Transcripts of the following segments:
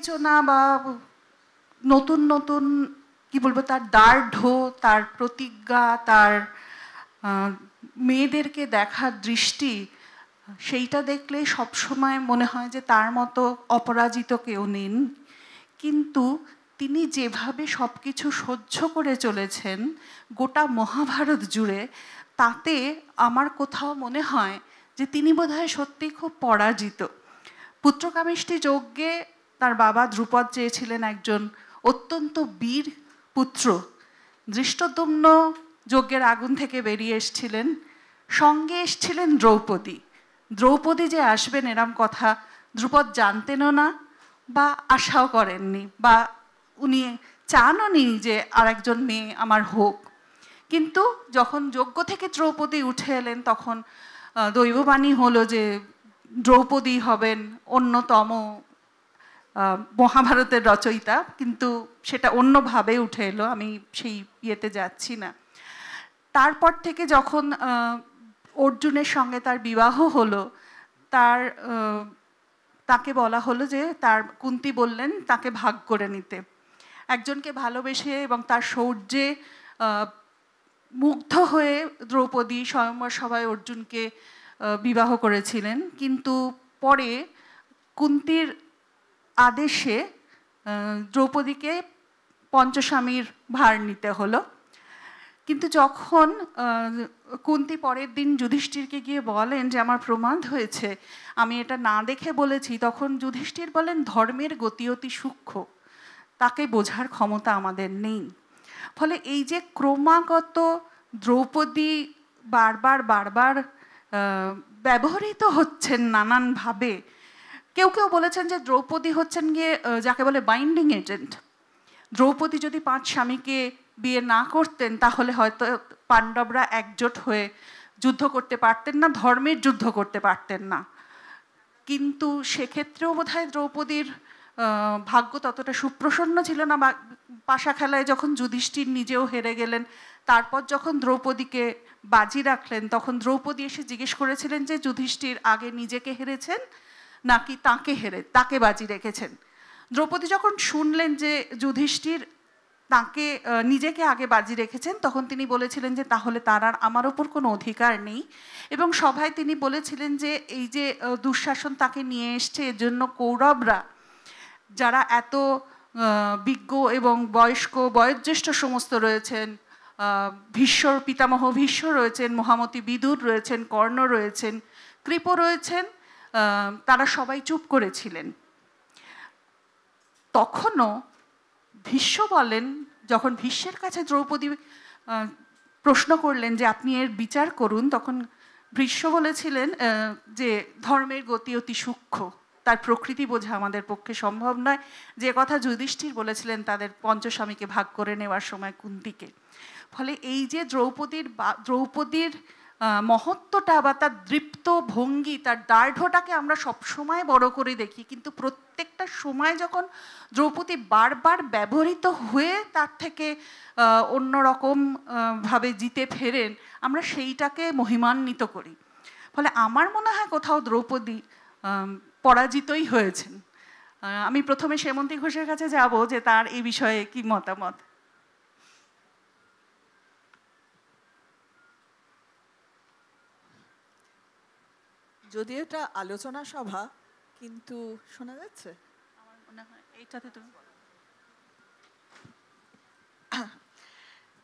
বিবেচনা বা নতুন নতুন কি বলবো তার দার্ঢ্য, তার প্রতিজ্ঞা, তার মেয়েদেরকে দেখার দৃষ্টি, সেইটা দেখলে সবসময় মনে হয় যে তার মতো অপরাজিত কেউ নেন। কিন্তু তিনি যেভাবে সব কিছু সহ্য করে চলেছেন গোটা মহাভারত জুড়ে, তাতে আমার কোথাও মনে হয় যে তিনি বোধহয় সত্যি খুব পরাজিত। পুত্রকামেষ্টি যজ্ঞে তার বাবা ধ্রুপদ চেয়েছিলেন একজন অত্যন্ত বীর পুত্র। ধৃষ্টদ্যুম্ন যজ্ঞের আগুন থেকে বেরিয়ে এসছিলেন, সঙ্গে এসছিলেন দ্রৌপদী। দ্রৌপদী যে আসবেন এরম কথা ধ্রুপদ জানতেনও না বা আশাও করেননি, বা উনি চানও নি যে আরেকজন মেয়ে আমার হোক। কিন্তু যখন যজ্ঞ থেকে দ্রৌপদী উঠে এলেন তখন দৈববাণী হলো যে দ্রৌপদী হবেন অন্যতম মহাভারতের রচয়িতা, কিন্তু সেটা অন্যভাবে উঠে এলো, আমি সেই ইয়েতে যাচ্ছি না। তারপর থেকে যখন অর্জুনের সঙ্গে তার বিবাহ হলো, তাকে বলা হলো যে কুন্তী বললেন তাকে ভাগ করে নিতে। একজনকে ভালোবেসে এবং তার শৌর্যে মুগ্ধ হয়ে দ্রৌপদী স্বয়ংবর সভায় অর্জুনকে বিবাহ করেছিলেন, কিন্তু পরে কুন্তীর আদেশে দ্রৌপদীকে পঞ্চস্বামীর ভার নিতে হলো। কিন্তু যখন কুন্তী পরের দিন যুধিষ্ঠিরকে গিয়ে বলেন যে আমার প্রমাদ হয়েছে, আমি এটা না দেখে বলেছি, তখন যুধিষ্ঠির বলেন ধর্মের গতি অতি সূক্ষ্ম, তাকে বোঝার ক্ষমতা আমাদের নেই। ফলে এই যে ক্রমাগত দ্রৌপদী বারবার বারবার ব্যবহৃত হচ্ছেন নানানভাবে, কেউ কেউ বলেছেন যে দ্রৌপদী হচ্ছেন গিয়ে যাকে বলে বাইন্ডিং এজেন্ট। দ্রৌপদী যদি 5 স্বামীকে বিয়ে না করতেন তাহলে হয়তো পাণ্ডবরা একজোট হয়ে যুদ্ধ করতে পারতেন না, ধর্মের যুদ্ধ করতে পারতেন না। কিন্তু সেক্ষেত্রেও বোধহয় দ্রৌপদীর ভাগ্য ততটা সুপ্রসন্ন ছিল না। পাশা খেলায় যখন যুধিষ্ঠির নিজেও হেরে গেলেন, তারপর যখন দ্রৌপদীকে বাজি রাখলেন, তখন দ্রৌপদী এসে জিজ্ঞেস করেছিলেন যে যুধিষ্ঠির আগে নিজেকে হেরেছেন নাকি তাকে বাজি রেখেছেন। দ্রৌপদী যখন শুনলেন যে যুধিষ্ঠির তাকে নিজেকে আগে বাজি রেখেছেন, তখন তিনি বলেছিলেন যে তাহলে তার আর আমার ওপর কোনো অধিকার নেই। এবং সভায় তিনি বলেছিলেন যে এই যে দুঃশাসন তাকে নিয়ে এসছে, এর জন্য কৌরবরা যারা এত বিজ্ঞ এবং বয়োজ্যেষ্ঠ সমস্ত রয়েছেন, ভীষ্মর পিতামহ ভীষ্ম রয়েছেন, মহামতি বিদুর রয়েছেন, কর্ণ রয়েছেন, কৃপ রয়েছেন, তারা সবাই চুপ করেছিলেন। তখনও ভীষ্ম বলেন, যখন ভীষ্মের কাছে দ্রৌপদী প্রশ্ন করলেন যে আপনি এর বিচার করুন, তখন ভীষ্ম বলেছিলেন যে ধর্মের গতি অতি সূক্ষ্ম, তার প্রকৃতি বোঝা আমাদের পক্ষে সম্ভব নয়। যে কথা যুধিষ্ঠির বলেছিলেন তাদের পঞ্চস্বামীকে ভাগ করে নেওয়ার সময় কুন্তীকে। ফলে এই যে দ্রৌপদীর মহত্বটা বা তার দৃপ্ত ভঙ্গি, তার দার্ঢ্যটাকে আমরা সবসময় বড় করে দেখি, কিন্তু প্রত্যেকটা সময় যখন দ্রৌপদী বারবার ব্যবহৃত হয়ে তার থেকে অন্যরকম ভাবে জিতে ফেরেন, আমরা সেইটাকে মহিমান্বিত করি। ফলে আমার মনে হয় কোথাও দ্রৌপদী পরাজিতই হয়েছেন। আমি প্রথমে সেমন্তী ঘোষের কাছে যাব যে তার এই বিষয়ে কি মতামত। যদিও এটা আলোচনা সভা, কিন্তু শোনা যাচ্ছে? আমার মনে হয় এইটাতে তুমি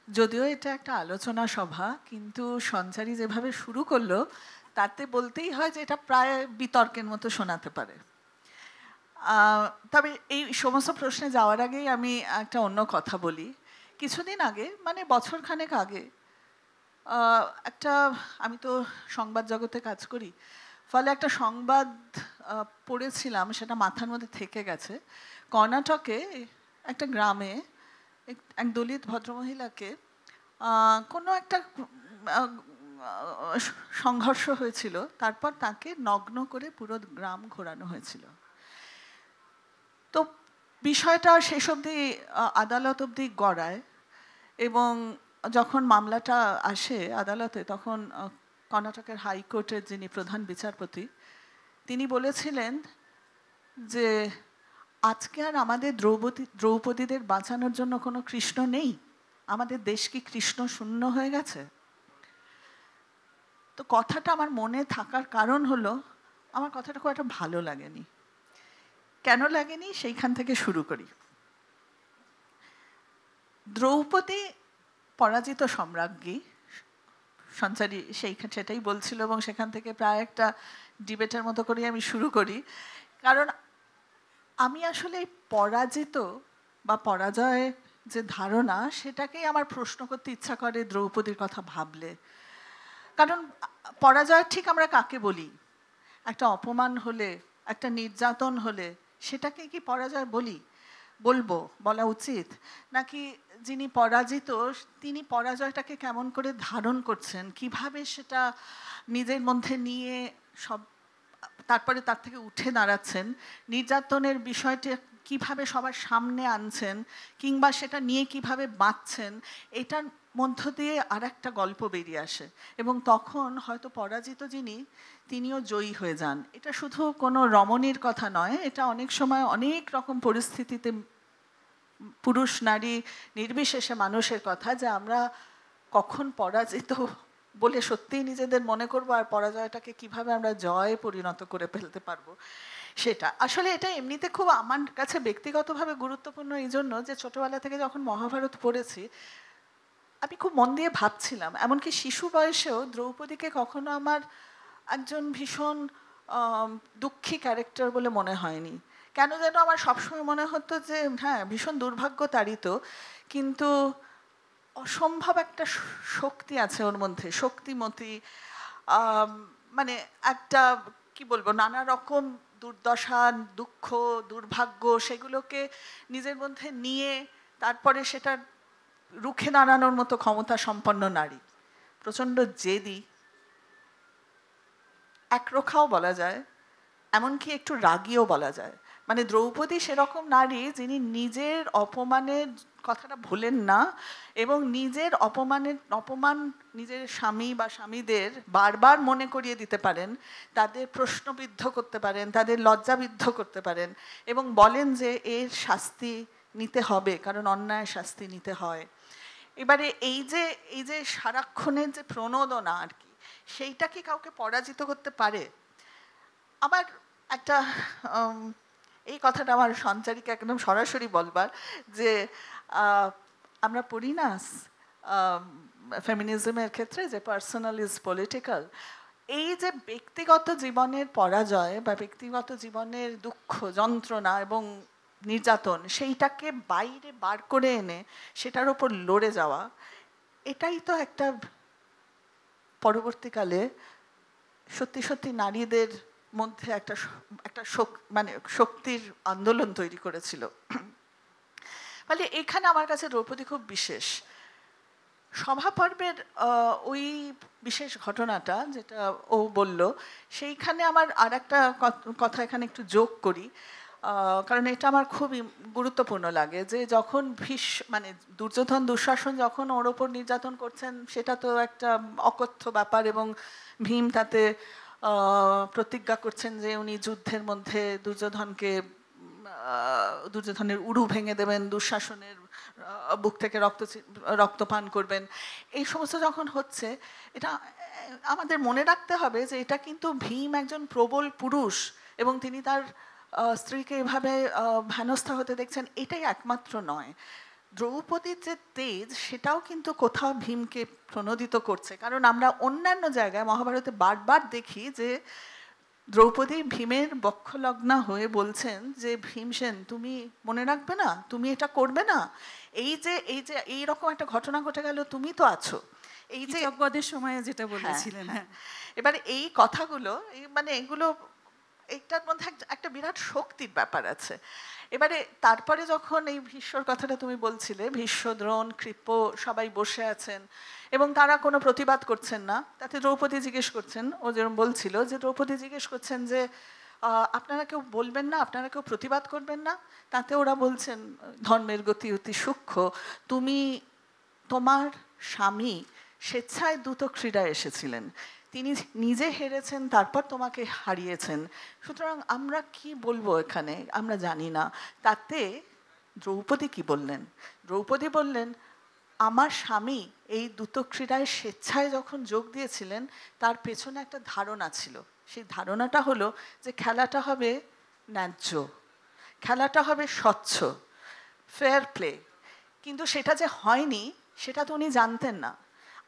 যদিও এটা একটা আলোচনা সভা, কিন্তু সঞ্চারী যেভাবে শুরু করলো তাতে বলতেই হয় যে এটা প্রায় বিতর্কের মতো শোনাতে পারে। তবে এই সমস্ত প্রশ্নে যাওয়ার আগেই আমি একটা অন্য কথা বলি। কিছুদিন আগে, মানে বছরখানেক আগে, আমি তো সংবাদ জগতে কাজ করি, ফলে একটা সংবাদ পড়েছিলাম, সেটা মাথার মধ্যে থেকে গেছে। কর্ণাটকে একটা গ্রামে এক দলিত ভদ্রমহিলাকে কোনো একটা সংঘর্ষ হয়েছিল, তারপর তাকে নগ্ন করে পুরো গ্রাম ঘোরানো হয়েছিল। তো বিষয়টা শেষ অবধি আদালত অবধি গড়ায়, এবং যখন মামলাটা আসে আদালতে, তখন কর্ণাটকের হাইকোর্টের যিনি প্রধান বিচারপতি, তিনি বলেছিলেন যে আজকে আর আমাদের দ্রৌপদীদের বাঁচানোর জন্য কোনো কৃষ্ণ নেই? আমাদের দেশ কি কৃষ্ণ শূন্য হয়ে গেছে? তো কথাটা আমার মনে থাকার কারণ হলো, আমার কথাটা খুব একটা ভালো লাগেনি। কেন লাগেনি সেইখান থেকে শুরু করি। দ্রৌপদী পরাজিত সম্রাজ্ঞী, সঞ্চারী সেটাই বলছিল, এবং সেখান থেকে প্রায় একটা ডিবেটের মতো করে আমি শুরু করি। কারণ আমি আসলে পরাজিত বা পরাজয় যে ধারণা, সেটাকেই আমার প্রশ্ন করতে ইচ্ছা করে দ্রৌপদীর কথা ভাবলে। কারণ পরাজয় ঠিক আমরা কাকে বলি? একটা অপমান হলে, একটা নির্যাতন হলে সেটাকে কি পরাজয় বলা উচিত? নাকি যিনি পরাজিত তিনি পরাজয়টাকে কেমন করে ধারণ করছেন, কিভাবে সেটা নিজের মধ্যে নিয়ে তারপরে তার থেকে উঠে দাঁড়াচ্ছেন, নির্যাতনের বিষয়টি কিভাবে সবার সামনে আনছেন, কিংবা সেটা নিয়ে কিভাবে বাঁচছেন, এটার মধ্য দিয়ে আর একটা গল্প বেরিয়ে আসে। এবং তখন হয়তো পরাজিত তিনিও জয়ী হয়ে যান। এটা শুধু কোনো রমণীর কথা নয়, এটা অনেক সময় অনেক রকম পরিস্থিতিতে পুরুষ নারী নির্বিশেষে মানুষের কথা, যে আমরা কখন পরাজিত বলে সত্যিই নিজেদের মনে করবো, আর পরাজয়টাকে কিভাবে আমরা জয়ে পরিণত করে ফেলতে পারবো। সেটা আসলে এটা এমনিতে খুব আমার কাছে ব্যক্তিগতভাবে গুরুত্বপূর্ণ, এই জন্য যে ছোটবেলা থেকে যখন মহাভারত পড়েছি আমি খুব মন দিয়ে ভাবছিলাম, এমনকি শিশু বয়সেও দ্রৌপদীকে কখনো আমার একজন ভীষণ দুঃখী ক্যারেক্টার বলে মনে হয়নি। কেন যেন আমার সবসময় মনে হতো যে হ্যাঁ, ভীষণ দুর্ভাগ্য তাড়িত, কিন্তু অসম্ভব একটা শক্তি আছে ওর মধ্যে, শক্তিমতী, মানে একটা কি বলবো, নানা রকম দুর্দশা, দুঃখ, দুর্ভাগ্য সেগুলোকে নিজের মধ্যে নিয়ে তারপরে সেটা রুখে দাঁড়ানোর মতো ক্ষমতা সম্পন্ন নারী। প্রচণ্ড জেদি, একরোখাও বলা যায়, এমনকি একটু রাগীও বলা যায়। মানে দ্রৌপদী সেরকম নারী যিনি নিজের অপমানের কথাটা ভোলেন না, এবং নিজের অপমান নিজের স্বামী বা স্বামীদের বারবার মনে করিয়ে দিতে পারেন, তাদের প্রশ্নবিদ্ধ করতে পারেন, তাদের লজ্জাবিদ্ধ করতে পারেন, এবং বলেন যে এর শাস্তি নিতে হবে, কারণ অন্যায় শাস্তি নিতে হয়। এবারে এই যে সারাক্ষণের যে প্রণোদনা আর কি, সেইটা কি কাউকে পরাজিত করতে পারে? আবার একটা এই কথাটা আমার সঞ্চারীকে একদম সরাসরি বলবার, যে আমরা পড়ি না ফেমিনিজমের ক্ষেত্রে যে পার্সোনাল ইজ পলিটিক্যাল। এই যে ব্যক্তিগত জীবনের পরাজয় বা ব্যক্তিগত জীবনের দুঃখ, যন্ত্রণা এবং নির্যাতন, সেইটাকে বাইরে বার করে এনে সেটার ওপর লড়ে যাওয়া, এটাই তো একটা পরবর্তীকালে সত্যি সত্যি নারীদের মধ্যে একটা মানে শক্তির আন্দোলন তৈরি করেছিল। ফলে এখানে আমার কাছে দ্রৌপদী খুব বিশেষ। সভাপর্বের ওই বিশেষ ঘটনাটা যেটা ও বলল, সেইখানে আমার আর একটা কথা এখানে একটু যোগ করি, কারণ এটা আমার খুবই গুরুত্বপূর্ণ লাগে। যে যখন মানে দুর্যোধন দুঃশাসন যখন ওর ওপর নির্যাতন করছেন, সেটা তো একটা অকথ্য ব্যাপার, এবং ভীম তাতে প্রতিজ্ঞা করছেন যে উনি যুদ্ধের মধ্যে দুর্যোধনের উরু ভেঙে দেবেন, দুঃশাসনের বুক থেকে রক্তপান করবেন। এই সমস্ত যখন হচ্ছে, এটা আমাদের মনে রাখতে হবে যে এটা কিন্তু ভীম একজন প্রবল পুরুষ, এবং তিনি তার স্ত্রীকে এভাবে হেনস্থা হতে দেখছেন, এটাই একমাত্র নয়। দ্রৌপদীর যে তেজ, সেটাও কিন্তু কোথাও ভীমকে প্রণোদিত করছে। কারণ আমরা অন্যান্য জায়গায় মহাভারতে বারবার দেখি যে দ্রৌপদী ভীমের বক্ষলগ্না হয়ে বলছেন যে ভীমসেন, তুমি মনে রাখবে না, তুমি এটা করবে না, এই যে এইরকম একটা ঘটনা ঘটে গেল, তুমি তো আছো। এই যে যজ্ঞদের সময় যেটা বলেছিলেন, হ্যাঁ, এবারে এই কথাগুলো, মানে এগুলো, এইটার মধ্যে একটা বিরাট শক্তির ব্যাপার আছে। এবারে তারপরে যখন এই ভীষ্মর কথাটা তুমি বলছিলে, ভীষ্ম, দ্রোণ, কৃপ সবাই বসে আছেন এবং তারা কোনো প্রতিবাদ করছেন না। তাতে দ্রৌপদী জিজ্ঞেস করছেন, ও যেরকম বলছিল, যে দ্রৌপদী জিজ্ঞেস করছেন যে আপনারা কেউ বলবেন না, আপনারা কেউ প্রতিবাদ করবেন না? তাতে ওরা বলছেন, ধর্মের গতি অতি সূক্ষ্ম, তোমার স্বামী স্বেচ্ছায় দ্রুত ক্রীড়ায় এসেছিলেন, তিনি নিজে হেরেছেন, তারপর তোমাকে হারিয়েছেন। সুতরাং আমরা কি বলবো এখানে আমরা জানি না। তাতে দ্রৌপদী কি বললেন? দ্রৌপদী বললেন, আমার স্বামী এই দ্রুত ক্রীড়ায় স্বেচ্ছায় যখন যোগ দিয়েছিলেন তার পেছনে একটা ধারণা ছিল। সেই ধারণাটা হলো যে খেলাটা হবে ন্যায্য, খেলাটা হবে স্বচ্ছ, ফেয়ার প্লে। কিন্তু সেটা যে হয়নি সেটা তো উনি জানতেন না।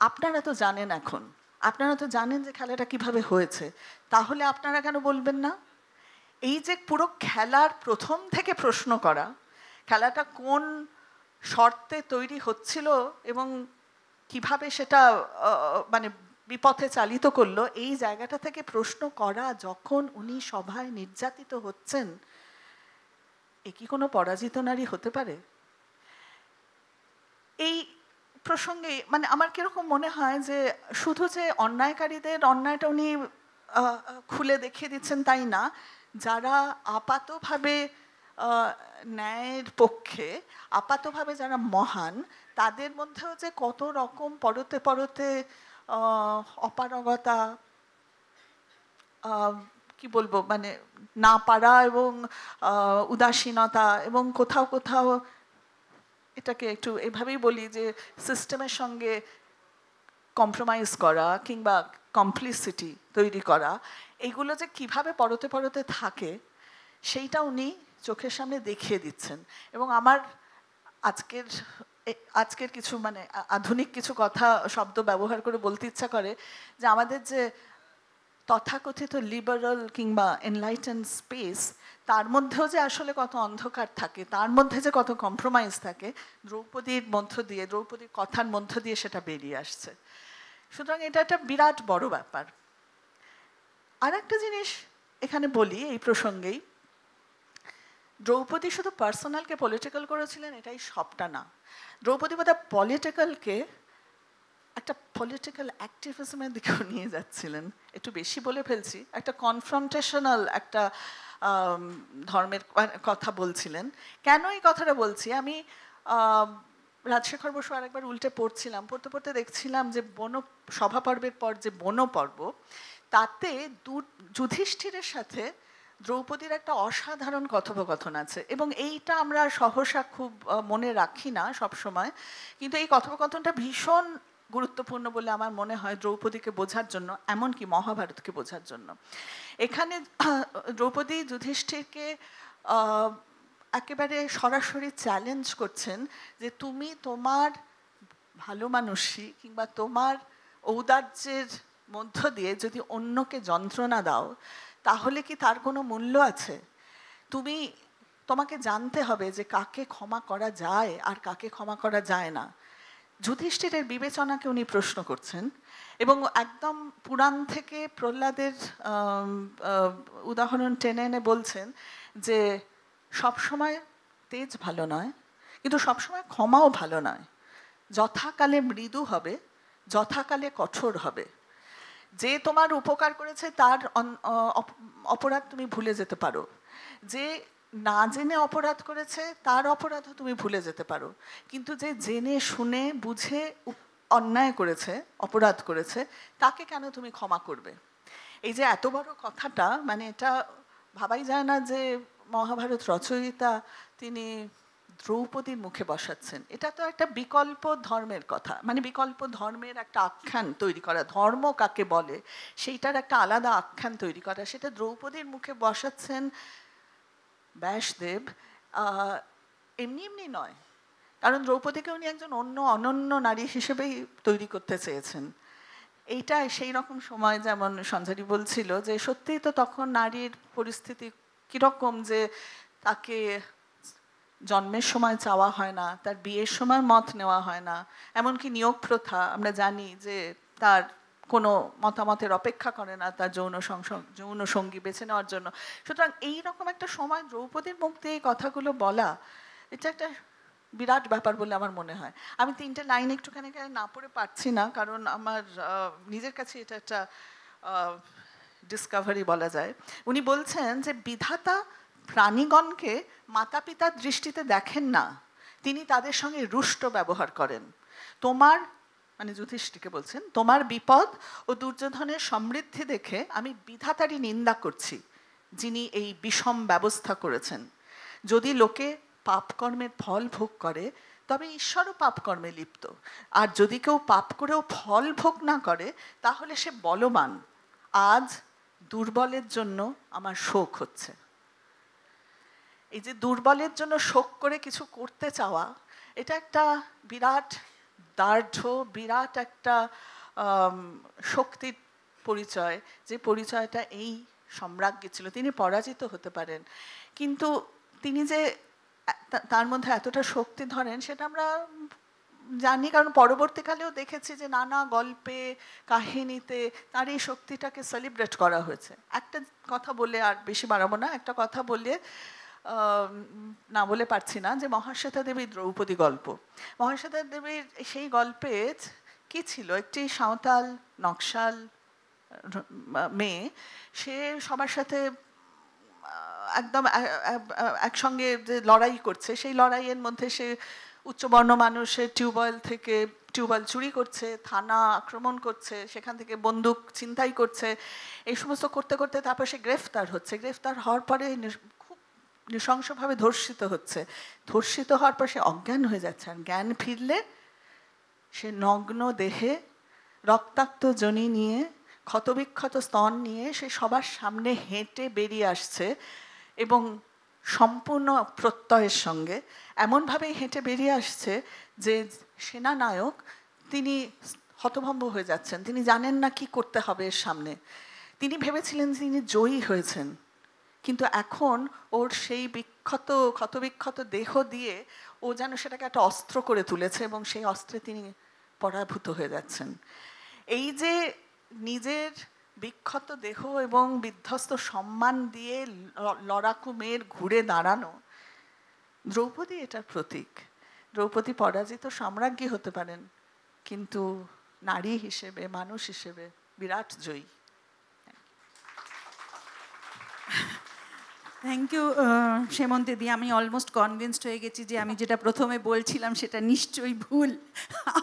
আপনারা তো জানেন, এখন আপনারা তো জানেন যে খেলাটা কিভাবে হয়েছে, তাহলে আপনারা কেন বলবেন না? এই যে পুরো খেলার প্রথম থেকে প্রশ্ন করা, খেলাটা কোন শর্তে তৈরি হচ্ছিল এবং কিভাবে সেটা মানে বিপথে চালিত করলো, এই জায়গাটা থেকে প্রশ্ন করা যখন উনি সভায় নির্যাতিত হচ্ছেন, এ কি কোনো পরাজিত নারী হতে পারে? এই প্রসঙ্গে মানে আমার কিরকম মনে হয় যে শুধু যে অন্যায়কারীদের অন্যায়টা উনি খুলে দেখিয়ে দিচ্ছেন তাই না, যারা আপাতভাবে ন্যায়ের পক্ষে, আপাতভাবে যারা মহান, তাদের মধ্যেও যে কত রকম পরতে পরতে অপারগতা, কি বলবো, মানে না পারা এবং উদাসীনতা, এবং কোথাও কোথাও এটাকে একটু এভাবেই বলি যে সিস্টেমের সঙ্গে কম্প্রোমাইজ করা কিংবা কমপ্লিসিটি তৈরি করা, এইগুলো যে কিভাবে পরতে পরতে থাকে সেইটা উনি চোখের সামনে দেখিয়ে দিচ্ছেন। এবং আমার আজকের কিছু মানে আধুনিক কিছু কথা শব্দ ব্যবহার করে বলতে ইচ্ছা করে যে আমাদের যে তথাকথিত লিবারাল কিংবা এনলাইটেন স্পেস, তার মধ্যেও যে আসলে কত অন্ধকার থাকে, তার মধ্যে যে কত কম্প্রোমাইজ থাকে, দ্রৌপদীর মধ্য দিয়ে, দ্রৌপদীর কথার মধ্য দিয়ে সেটা বেরিয়ে আসছে। সুতরাং এটা একটা বিরাট বড় ব্যাপার। আর একটা জিনিস এখানে বলি এই প্রসঙ্গেই, দ্রৌপদী শুধু পার্সোনালকে পলিটিক্যাল করেছিলেন এটাই সবটা না। দ্রৌপদী বোধহয় পলিটিক্যালকে একটা পলিটিক্যাল অ্যাক্টিভিজমের দিকেও নিয়ে যাচ্ছিলেন, একটু বেশি বলে ফেলছি, একটা কনফ্রন্টেশনাল একটা ধর্মের কথা বলছিলেন। কেন এই কথাটা বলছি, আমি রাজশেখর বসু আরেকবার উল্টে পড়ছিলাম, পড়তে পড়তে দেখছিলাম যে সভা পর্বের পর যে বন পর্ব, তাতে যুধিষ্ঠিরের সাথে দ্রৌপদীর একটা অসাধারণ কথোপকথন আছে, এবং এইটা আমরা সহসা খুব মনে রাখি না সব সময়, কিন্তু এই কথোপকথনটা ভীষণ গুরুত্বপূর্ণ বলে আমার মনে হয় দ্রৌপদীকে বোঝার জন্য, এমনকি মহাভারতকে বোঝার জন্য। এখানে দ্রৌপদী যুধিষ্ঠিরকে একেবারে সরাসরি চ্যালেঞ্জ করছেন যে তুমি তোমার ভালো মানুষই কিংবা তোমার ঔদার্যের মধ্য দিয়ে যদি অন্যকে যন্ত্রণা দাও, তাহলে কি তার কোনো মূল্য আছে? তোমাকে জানতে হবে যে কাকে ক্ষমা করা যায় আর কাকে ক্ষমা করা যায় না। যুধিষ্ঠিরের বিবেচনাকে উনি প্রশ্ন করছেন, এবং একদম পুরাণ থেকে প্রহ্লাদের উদাহরণ টেনে এনে বলছেন যে সবসময় তেজ ভালো নয়, কিন্তু সবসময় ক্ষমাও ভালো নয়। যথাকালে মৃদু হবে, যথাকালে কঠোর হবে। যে তোমার উপকার করেছে তার অপরাধ তুমি ভুলে যেতে পারো, যে না জেনে অপরাধ করেছে তার অপরাধও তুমি ভুলে যেতে পারো, কিন্তু যে জেনে শুনে বুঝে অন্যায় করেছে, অপরাধ করেছে, তাকে কেন তুমি ক্ষমা করবে? এই যে এত বড় কথাটা, মানে এটা ভাবাই যায় না যে মহাভারত রচয়িতা তিনি দ্রৌপদীর মুখে বসাচ্ছেন। এটা তো একটা বিকল্প ধর্মের কথা, মানে বিকল্প ধর্মের একটা আখ্যান তৈরি করা, ধর্ম কাকে বলে সেইটার একটা আলাদা আখ্যান তৈরি করা, সেটা দ্রৌপদীর মুখে বসাচ্ছেন ব্যাসদেব। এমনি এমনি নয়, কারণ দ্রৌপদীকে উনি একজন অনন্য নারী হিসেবেই তৈরি করতে চেয়েছেন। এইটা সেই রকম সময়, যেমন সঞ্জারি বলছিল যে সত্যিই তো তখন নারীর পরিস্থিতি কীরকম, যে তাকে জন্মের সময় চাওয়া হয় না, তার বিয়ের সময় মত নেওয়া হয় না, এমনকি নিয়োগ প্রথা আমরা জানি যে তার কোনো মতামতের অপেক্ষা করে না তার যৌন সঙ্গী বেছে নেওয়ার জন্য। সুতরাং এইরকম একটা সময় দ্রৌপদীর মুখ দিয়ে এই কথাগুলো বলা, এটা একটা বিরাট ব্যাপার বলে আমার মনে হয়। আমি 3টে লাইন একটুখানি না পড়ে পারছি না, কারণ আমার নিজের কাছে এটা একটা ডিসকভারি বলা যায়। উনি বলছেন যে বিধাতা প্রাণীগণকে মাতা পিতার দৃষ্টিতে দেখেন না, তিনি তাদের সঙ্গে রুষ্ট ব্যবহার করেন। তোমার মানে যুধিষ্ঠিরকে বলছেন, তোমার বিপদ ও দুর্যোধনের সমৃদ্ধি দেখে আমি বিধাতারই নিন্দা করছি, যিনি এই বিষম ব্যবস্থা করেছেন। যদি লোকে পাপকর্মের ফল ভোগ করে তবে ঈশ্বরও পাপকর্মে লিপ্ত, আর যদি কেউ পাপ করেও ফল ভোগ না করে তাহলে সে বলবান। আজ দুর্বলের জন্য আমার শোক হচ্ছে। এই যে দুর্বলের জন্য শোক করে কিছু করতে চাওয়া, এটা একটা বিরাট দার্ঢ্য, বিরাট একটা শক্তির পরিচয়, যে পরিচয়টা এই সম্রাজ্ঞী ছিল। তিনি পরাজিত হতে পারেন, কিন্তু তিনি যে তার মধ্যে এতটা শক্তি ধরেন সেটা আমরা জানি, কারণ পরবর্তীকালেও দেখেছি যে নানা গল্পে কাহিনীতে তার এই শক্তিটাকে সেলিব্রেট করা হয়েছে। একটা কথা বলে, আর বেশি বাড়াবো না, একটা কথা বলে না বলে পারছি না, যে মহাশ্বেতা দেবীর দ্রৌপদী গল্প। মহাশ্বেতা দেবীর সেই গল্পে কি ছিল, একটি সাঁওতাল নকশাল মেয়ে, সে সবার সাথে একদম একসঙ্গে যে লড়াই করছে, সেই লড়াইয়ের মধ্যে সে উচ্চবর্ণ মানুষের টিউবওয়েল চুরি করছে, থানা আক্রমণ করছে, সেখান থেকে বন্দুক ছিনতাই করছে, এই সমস্ত করতে করতে তারপর সে গ্রেফতার হচ্ছে। গ্রেফতার হওয়ার পরে খুব নৃশংসভাবে ধর্ষিত হচ্ছে। ধর্ষিত হওয়ার পর সে অজ্ঞান হয়ে যাচ্ছে, আর জ্ঞান ফিরলে সে নগ্ন দেহে রক্তাক্ত যোনি নিয়ে, ক্ষতবিক্ষত স্তন নিয়ে সে সবার সামনে হেঁটে বেরিয়ে আসছে, এবং সম্পূর্ণ প্রত্যয়ের সঙ্গে এমনভাবেই হেঁটে বেরিয়ে আসছে যে সেনানায়ক তিনি হতভম্ব হয়ে যাচ্ছেন, তিনি জানেন না কি করতে হবে এর সামনে। তিনি ভেবেছিলেন তিনি জয়ী হয়েছেন, কিন্তু এখন ওর সেই ক্ষতবিক্ষত দেহ দিয়ে ও যেন সেটাকে একটা অস্ত্র করে তুলেছে, এবং সেই অস্ত্রে তিনি পরাভূত হয়ে যাচ্ছেন। এই যে নিজের বিক্ষত দেহ এবং বিধ্বস্ত সম্মান দিয়ে লড়াকু মেয়ের ঘুরে দাঁড়ানো, দ্রৌপদী এটার প্রতীক। দ্রৌপদী পরাজিত সম্রাজ্ঞী হতে পারেন, কিন্তু নারী হিসেবে, মানুষ হিসেবে বিরাট জয়ী। থ্যাংক ইউ সেমন্তী দি। আমি অলমোস্ট কনভিন্সড হয়ে গেছি যে আমি যেটা প্রথমে বলছিলাম সেটা নিশ্চয়ই ভুল,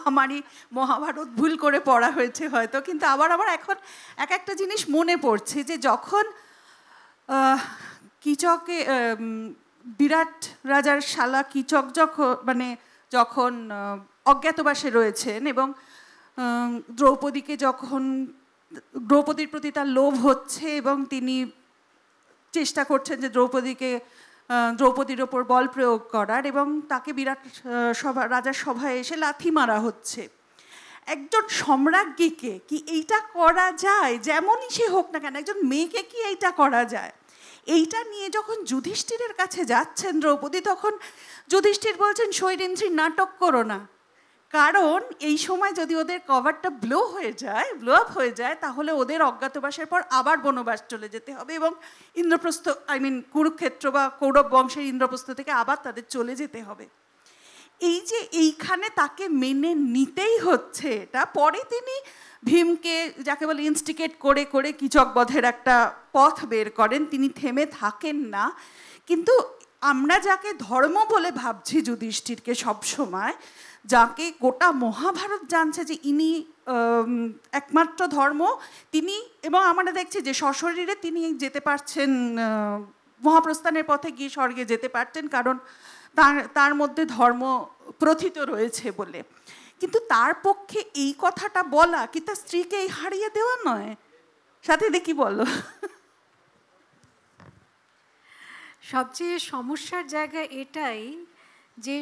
আমারই মহাভারত ভুল করে পড়া হয়েছে হয়তো। কিন্তু আবার এখন একটা জিনিস মনে পড়ছে, যে যখন কীচকে বিরাট রাজার শালা কীচক যখন অজ্ঞাতবাসে রয়েছেন, এবং দ্রৌপদীর প্রতি তার লোভ হচ্ছে, এবং তিনি চেষ্টা করছেন যে দ্রৌপদীর ওপর বল প্রয়োগ করার, এবং তাকে বিরাট রাজার সভায় এসে লাথি মারা হচ্ছে। একজন সম্রাজ্ঞীকে কি এইটা করা যায়? যেমনই সে হোক না কেন, একজন মেয়েকে কি এইটা করা যায়? এইটা নিয়ে যখন যুধিষ্ঠিরের কাছে যাচ্ছেন দ্রৌপদী, তখন যুধিষ্ঠির বলছেন সৈরিন্দ্রী নাটক করো না, কারণ এই সময় যদি ওদের কভারটা ব্লো আপ হয়ে যায় তাহলে ওদের অজ্ঞাতবাসের পর আবার বনবাস চলে যেতে হবে, এবং ইন্দ্রপ্রস্থ কুরুক্ষেত্র বা কৌরব বংশের ইন্দ্রপ্রস্থ থেকে আবার তাদের চলে যেতে হবে। এই যে এইখানে তাকে মেনে নিতেই হচ্ছে, এটা পরে তিনি ভীমকে যাকে বলে ইনস্টিকেট করে করে কীচক বধের একটা পথ বের করেন, তিনি থেমে থাকেন না। কিন্তু আমরা যাকে ধর্ম বলে ভাবছি যুধিষ্ঠিরকে সবসময়, যাকে গোটা মহাভারত জানছে যে ইনি একমাত্র ধর্ম, তিনি, এবং আমরা দেখছি যে সশরীরে তিনি যেতে পারছেন, মহাপ্রস্থানের পথে গিয়ে স্বর্গে যেতে পারতেন, কারণ তার মধ্যে ধর্ম প্রথিত রয়েছে বলে। কিন্তু তার পক্ষে এই কথাটা বলা কি তার স্ত্রীকে হারিয়ে দেওয়া নয়? সাথে দেখি বলো। সবচেয়ে সমস্যার জায়গা এটাই যে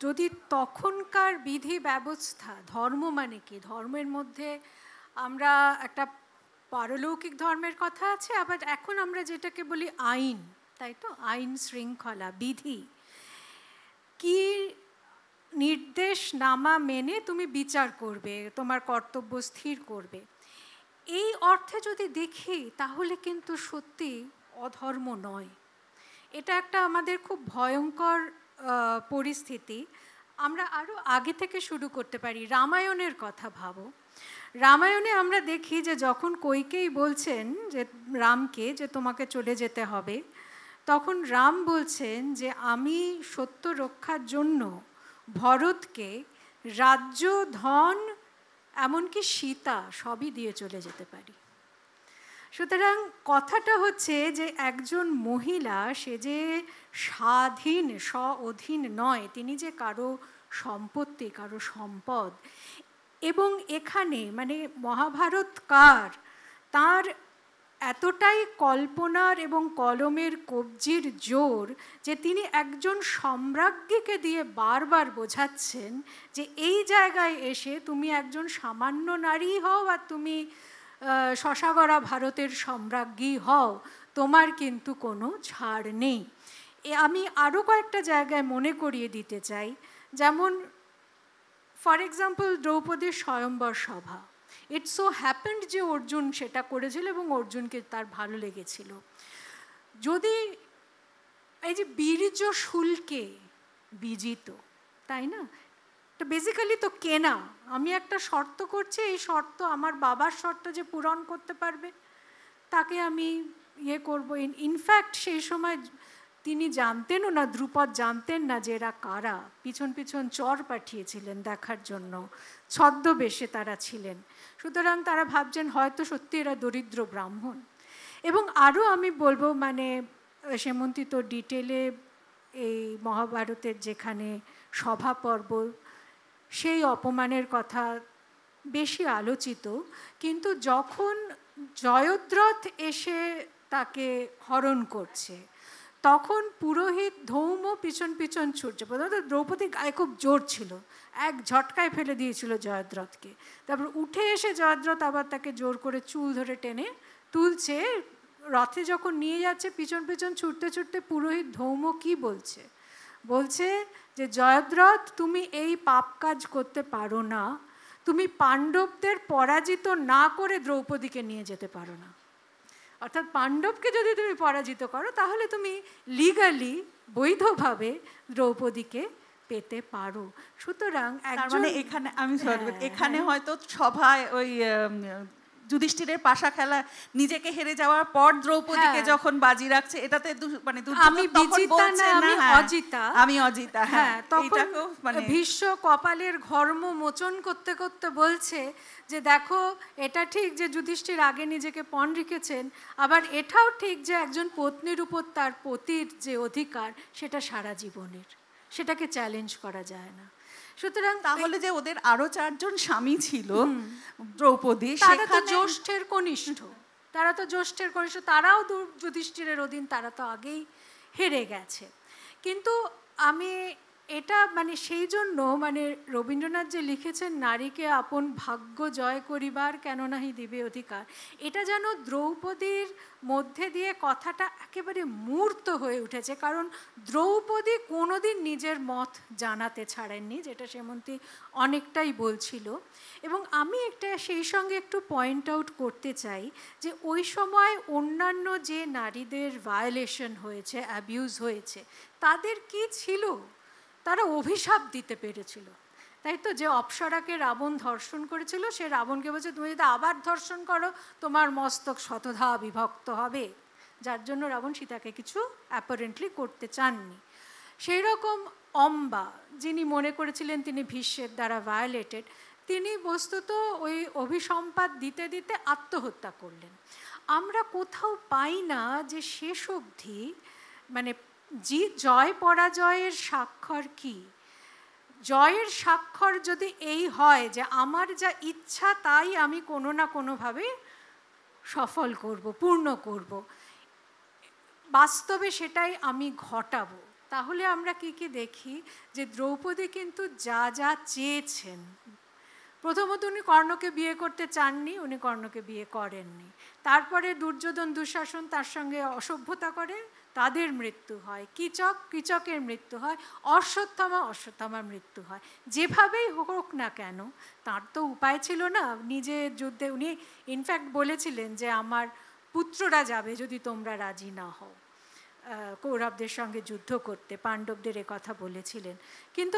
যদি তখনকার বিধি ব্যবস্থা, ধর্ম মানে কি, ধর্মের মধ্যে আমরা একটা পারলৌকিক ধর্মের কথা আছে, আবার এখন আমরা যেটাকে বলি আইন, তাই তো, আইন শৃঙ্খলা বিধি, কি নির্দেশ নামা মেনে তুমি বিচার করবে, তোমার কর্তব্য স্থির করবে। এই অর্থে যদি দেখি তাহলে কিন্তু সত্যি অধর্ম নয়, এটা একটা আমাদের খুব ভয়ঙ্কর পরিস্থিতি। আমরা আরও আগে থেকে শুরু করতে পারি। রামায়ণের কথা ভাবো। রামায়ণে আমরা দেখি যে যখন কইকেয়ী বলছেন যে রামকে যে তোমাকে চলে যেতে হবে, তখন রাম বলছেন যে আমি সত্য রক্ষার জন্য ভরতকে রাজ্য, ধন, এমনকি সীতা সবই দিয়ে চলে যেতে পারি। সুতরাং কথাটা হচ্ছে যে একজন মহিলা সে যে স্বাধীন অধীন নয়, তিনি যে কারো সম্পত্তি, কারো সম্পদ। এবং এখানে মানে মহাভারতকার তার এতটাই কল্পনার এবং কলমের কবজির জোর যে তিনি একজন সম্রাজ্ঞীকে দিয়ে বারবার বোঝাচ্ছেন যে এই জায়গায় এসে তুমি একজন সামান্য নারী হও আর তুমি শশাগড়া ভারতের সম্রাজ্ঞী হও, তোমার কিন্তু কোনো ছাড় নেই। আমি আরও কয়েকটা জায়গায় মনে করিয়ে দিতে চাই, যেমন ফর এক্সাম্পল দ্রৌপদীর স্বয়ম্বর সভা। ইট সো হ্যাপেন্ড যে অর্জুন সেটা করেছিল এবং অর্জুনকে তার ভালো লেগেছিল। যদি এই যে বীর্য শুল্কে বিজিত, তাই না, তো বেসিক্যালি তো কেনা, আমি একটা শর্ত করছি, এই শর্ত আমার বাবার শর্ত যে পূরণ করতে পারবে তাকে আমি করবো। ইনফ্যাক্ট সেই সময় তিনি জানতেনও না, দ্রুপদ জানতেন না যে এরা কারা, পিছন পিছন চর পাঠিয়েছিলেন দেখার জন্য, ছদ্মবেশে তারা ছিলেন। সুতরাং তারা ভাবছেন হয়তো সত্যি এরা দরিদ্র ব্রাহ্মণ। এবং আরও আমি বলবো, মানে সেমন্তী তো ডিটেলে এই মহাভারতের যেখানে সভা পর্ব সেই অপমানের কথা বেশি আলোচিত, কিন্তু যখন জয়দ্রথ এসে তাকে হরণ করছে তখন পুরোহিত ধৌম পিছন পিছন ছুটছে। প্রথমত দ্রৌপদীর গায়ে খুব জোর ছিল, এক ঝটকায় ফেলে দিয়েছিল জয়দ্রথকে। তারপর উঠে এসে জয়দ্রথ আবার তাকে জোর করে চুল ধরে টেনে তুলছে, রথে যখন নিয়ে যাচ্ছে পিছন পিছন ছুটতে ছুটতে পুরোহিত ধৌম কি বলছে, বলছে যে জয়দ্রথ তুমি এই পাপ কাজ করতে পারো না, তুমি পাণ্ডবদের পরাজিত না করে দ্রৌপদীকে নিয়ে যেতে পারো না। অর্থাৎ পাণ্ডবকে যদি তুমি পরাজিত করো তাহলে তুমি লিগালি বৈধভাবে দ্রৌপদীকে পেতে পারো। সুতরাং মানে এখানে আমি এখানে হয়তো সভায় ওই যুধিষ্ঠিরের পাশা খেলা নিজেকে হেরে যাওয়ার পর দ্রৌপদীকে যখন বাজি রাখছে, এটাতে মানে আমি বিজিতা না আমি অজিতা, আমি অজিতা, হ্যাঁ, তখন মানে ভীষ্ম কপালের ঘর্ম মোচন করতে করতে বলছে যে দেখো এটা ঠিক যে যুধিষ্ঠির আগে নিজেকে পণ রেখেছেন, আবার এটাও ঠিক যে একজন পত্নীর উপর তার পতির যে অধিকার সেটা সারা জীবনের, সেটাকে চ্যালেঞ্জ করা যায় না। সুতরাং তাহলে যে ওদের আরো 4 জন স্বামী ছিল দ্রৌপদী, তারা তো জ্যেষ্ঠের কনিষ্ঠ, তারাও যুধিষ্ঠিরের অধীন, তারা তো আগেই হেরে গেছে। কিন্তু আমি এটা মানে সেই জন্য মানে রবীন্দ্রনাথ যে লিখেছেন নারীকে আপন ভাগ্য জয় করিবার কেন নাহি দিবে অধিকার, এটা যেন দ্রৌপদীর মধ্যে দিয়ে কথাটা একেবারে মূর্ত হয়ে উঠেছে। কারণ দ্রৌপদী কোনোদিন নিজের মত জানাতে ছাড়েননি, যেটা সেমন্তী অনেকটাই বলছিল। এবং আমি একটা সেই সঙ্গে একটু পয়েন্ট আউট করতে চাই যে ওই সময় অন্যান্য যে নারীদের ভায়োলেশন হয়েছে, অ্যাবিউজ হয়েছে, তাদের কি ছিল, তারা অভিশাপ দিতে পেরেছিল, তাই তো। যে অপ্সরাকে রাবণ ধর্ষণ করেছিল, সে রাবণকে বলছে তুমি যদি আবার ধর্ষণ করো তোমার মস্তক শতধা বিভক্ত হবে, যার জন্য রাবণ সীতাকে কিছু অ্যাপারেন্টলি করতে চাননি। সেই রকম অম্বা, যিনি মনে করেছিলেন তিনি ভীষ্মের দ্বারা ভায়োলেটেড, তিনি বস্তুত ওই অভিসম্পাত দিতে দিতে আত্মহত্যা করলেন। আমরা কোথাও পাই না যে শেষ অবধি মানে জয় পরাজয়ের স্বাক্ষর কি। জয়ের স্বাক্ষর যদি এই হয় যে আমার যা ইচ্ছা তাই আমি কোনো না কোনোভাবে সফল করব, পূর্ণ করব, বাস্তবে সেটাই আমি ঘটাবো, তাহলে আমরা কি কি দেখি যে দ্রৌপদী কিন্তু যা যা চেয়েছেন, প্রথমত উনি কর্ণকে বিয়ে করতে চাননি, উনি কর্ণকে বিয়ে করেননি। তারপরে দুর্যোধন দুঃশাসন তার সঙ্গে অসভ্যতা করে, তাদের মৃত্যু হয়, কীচকের মৃত্যু হয়, অশ্বত্থামার মৃত্যু হয়। যেভাবেই হোক না কেন তার তো উপায় ছিল না, নিজের যুদ্ধে উনি ইনফ্যাক্ট বলেছিলেন যে আমার পুত্ররা যাবে যদি তোমরা রাজি না হও কৌরবদের সঙ্গে যুদ্ধ করতে, পাণ্ডবদের কথা বলেছিলেন। কিন্তু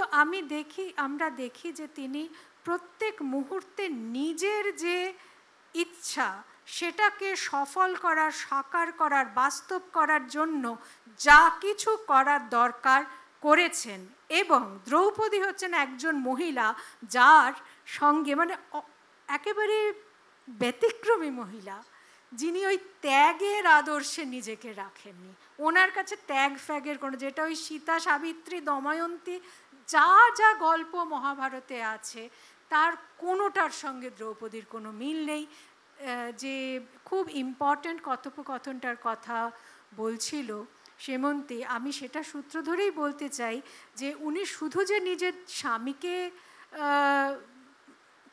আমরা দেখি যে তিনি প্রত্যেক মুহূর্তে নিজের যে ইচ্ছা সেটাকে সফল করার, সাকার করার, বাস্তব করার জন্য যা কিছু করার দরকার করেছেন। এবং দ্রৌপদী হচ্ছেন একজন মহিলা যার সঙ্গে মানে একেবারে ব্যতিক্রমী মহিলা, যিনি ওই ত্যাগের আদর্শে নিজেকে রাখেননি। ওনার কাছে ত্যাগ ফ্যাগের কোনো, যেটা ওই সীতা, সাবিত্রী, দময়ন্তী যা যা গল্প মহাভারতে আছে তার কোনোটার সঙ্গে দ্রৌপদীর কোনো মিল নেই। যে খুব ইম্পর্ট্যান্ট কথোপকথনটার কথা বলছিল সেমন্তী, আমি সেটা সূত্র ধরেই বলতে চাই যে উনি শুধু যে নিজের স্বামীকে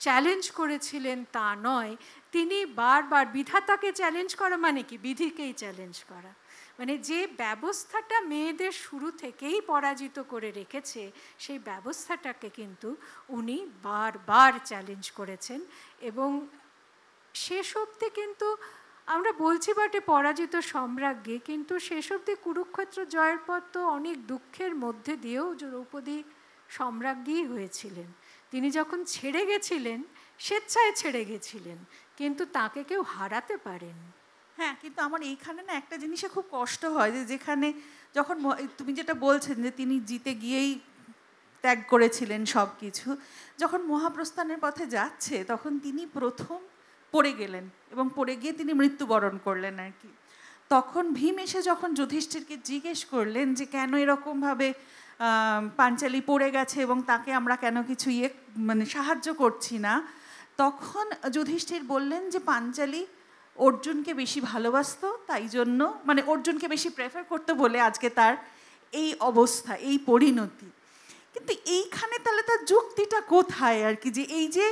চ্যালেঞ্জ করেছিলেন তা নয়, তিনি বারবার বিধাতাকে চ্যালেঞ্জ করা মানে কি, বিধিকেই চ্যালেঞ্জ করা, মানে যে ব্যবস্থাটা মেয়েদের শুরু থেকেই পরাজিত করে রেখেছে সেই ব্যবস্থাটাকে কিন্তু উনি বারবার চ্যালেঞ্জ করেছেন। এবং শেষ অবধি কিন্তু আমরা বলছি বটে পরাজিত সম্রাজ্ঞী, কিন্তু শেষ অবধি কুরুক্ষেত্র জয়ের পর তো অনেক দুঃখের মধ্যে দিয়েও দ্রৌপদী সম্রাজ্ঞী হয়েছিলেন। তিনি যখন ছেড়ে গেছিলেন স্বেচ্ছায় ছেড়ে গেছিলেন, কিন্তু তাকে কেউ হারাতে পারেন। হ্যাঁ, কিন্তু আমার এইখানে না একটা জিনিসে খুব কষ্ট হয়, যে যেখানে যখন তুমি যেটা বলছেন যে তিনি জিতে গিয়েই ত্যাগ করেছিলেন সব কিছু, যখন মহাপ্রস্থানের পথে যাচ্ছে তখন তিনি প্রথম পড়ে গেলেন এবং পড়ে গিয়ে তিনি মৃত্যুবরণ করলেন আর কি। তখন ভীম এসে যখন যুধিষ্ঠিরকে জিজ্ঞেস করলেন যে কেন এরকমভাবে পাঞ্চালী পড়ে গেছে এবং তাকে আমরা কেন কিছু মানে সাহায্য করছি না, তখন যুধিষ্ঠির বললেন যে পাঞ্চালী অর্জুনকে বেশি ভালোবাসতো, তাই জন্য মানে অর্জুনকে বেশি প্রেফার করতে বলে আজকে তার এই অবস্থা, এই পরিণতি। কিন্তু এইখানে তাহলে তার যুক্তিটা কোথায় আর কি, যে এই যে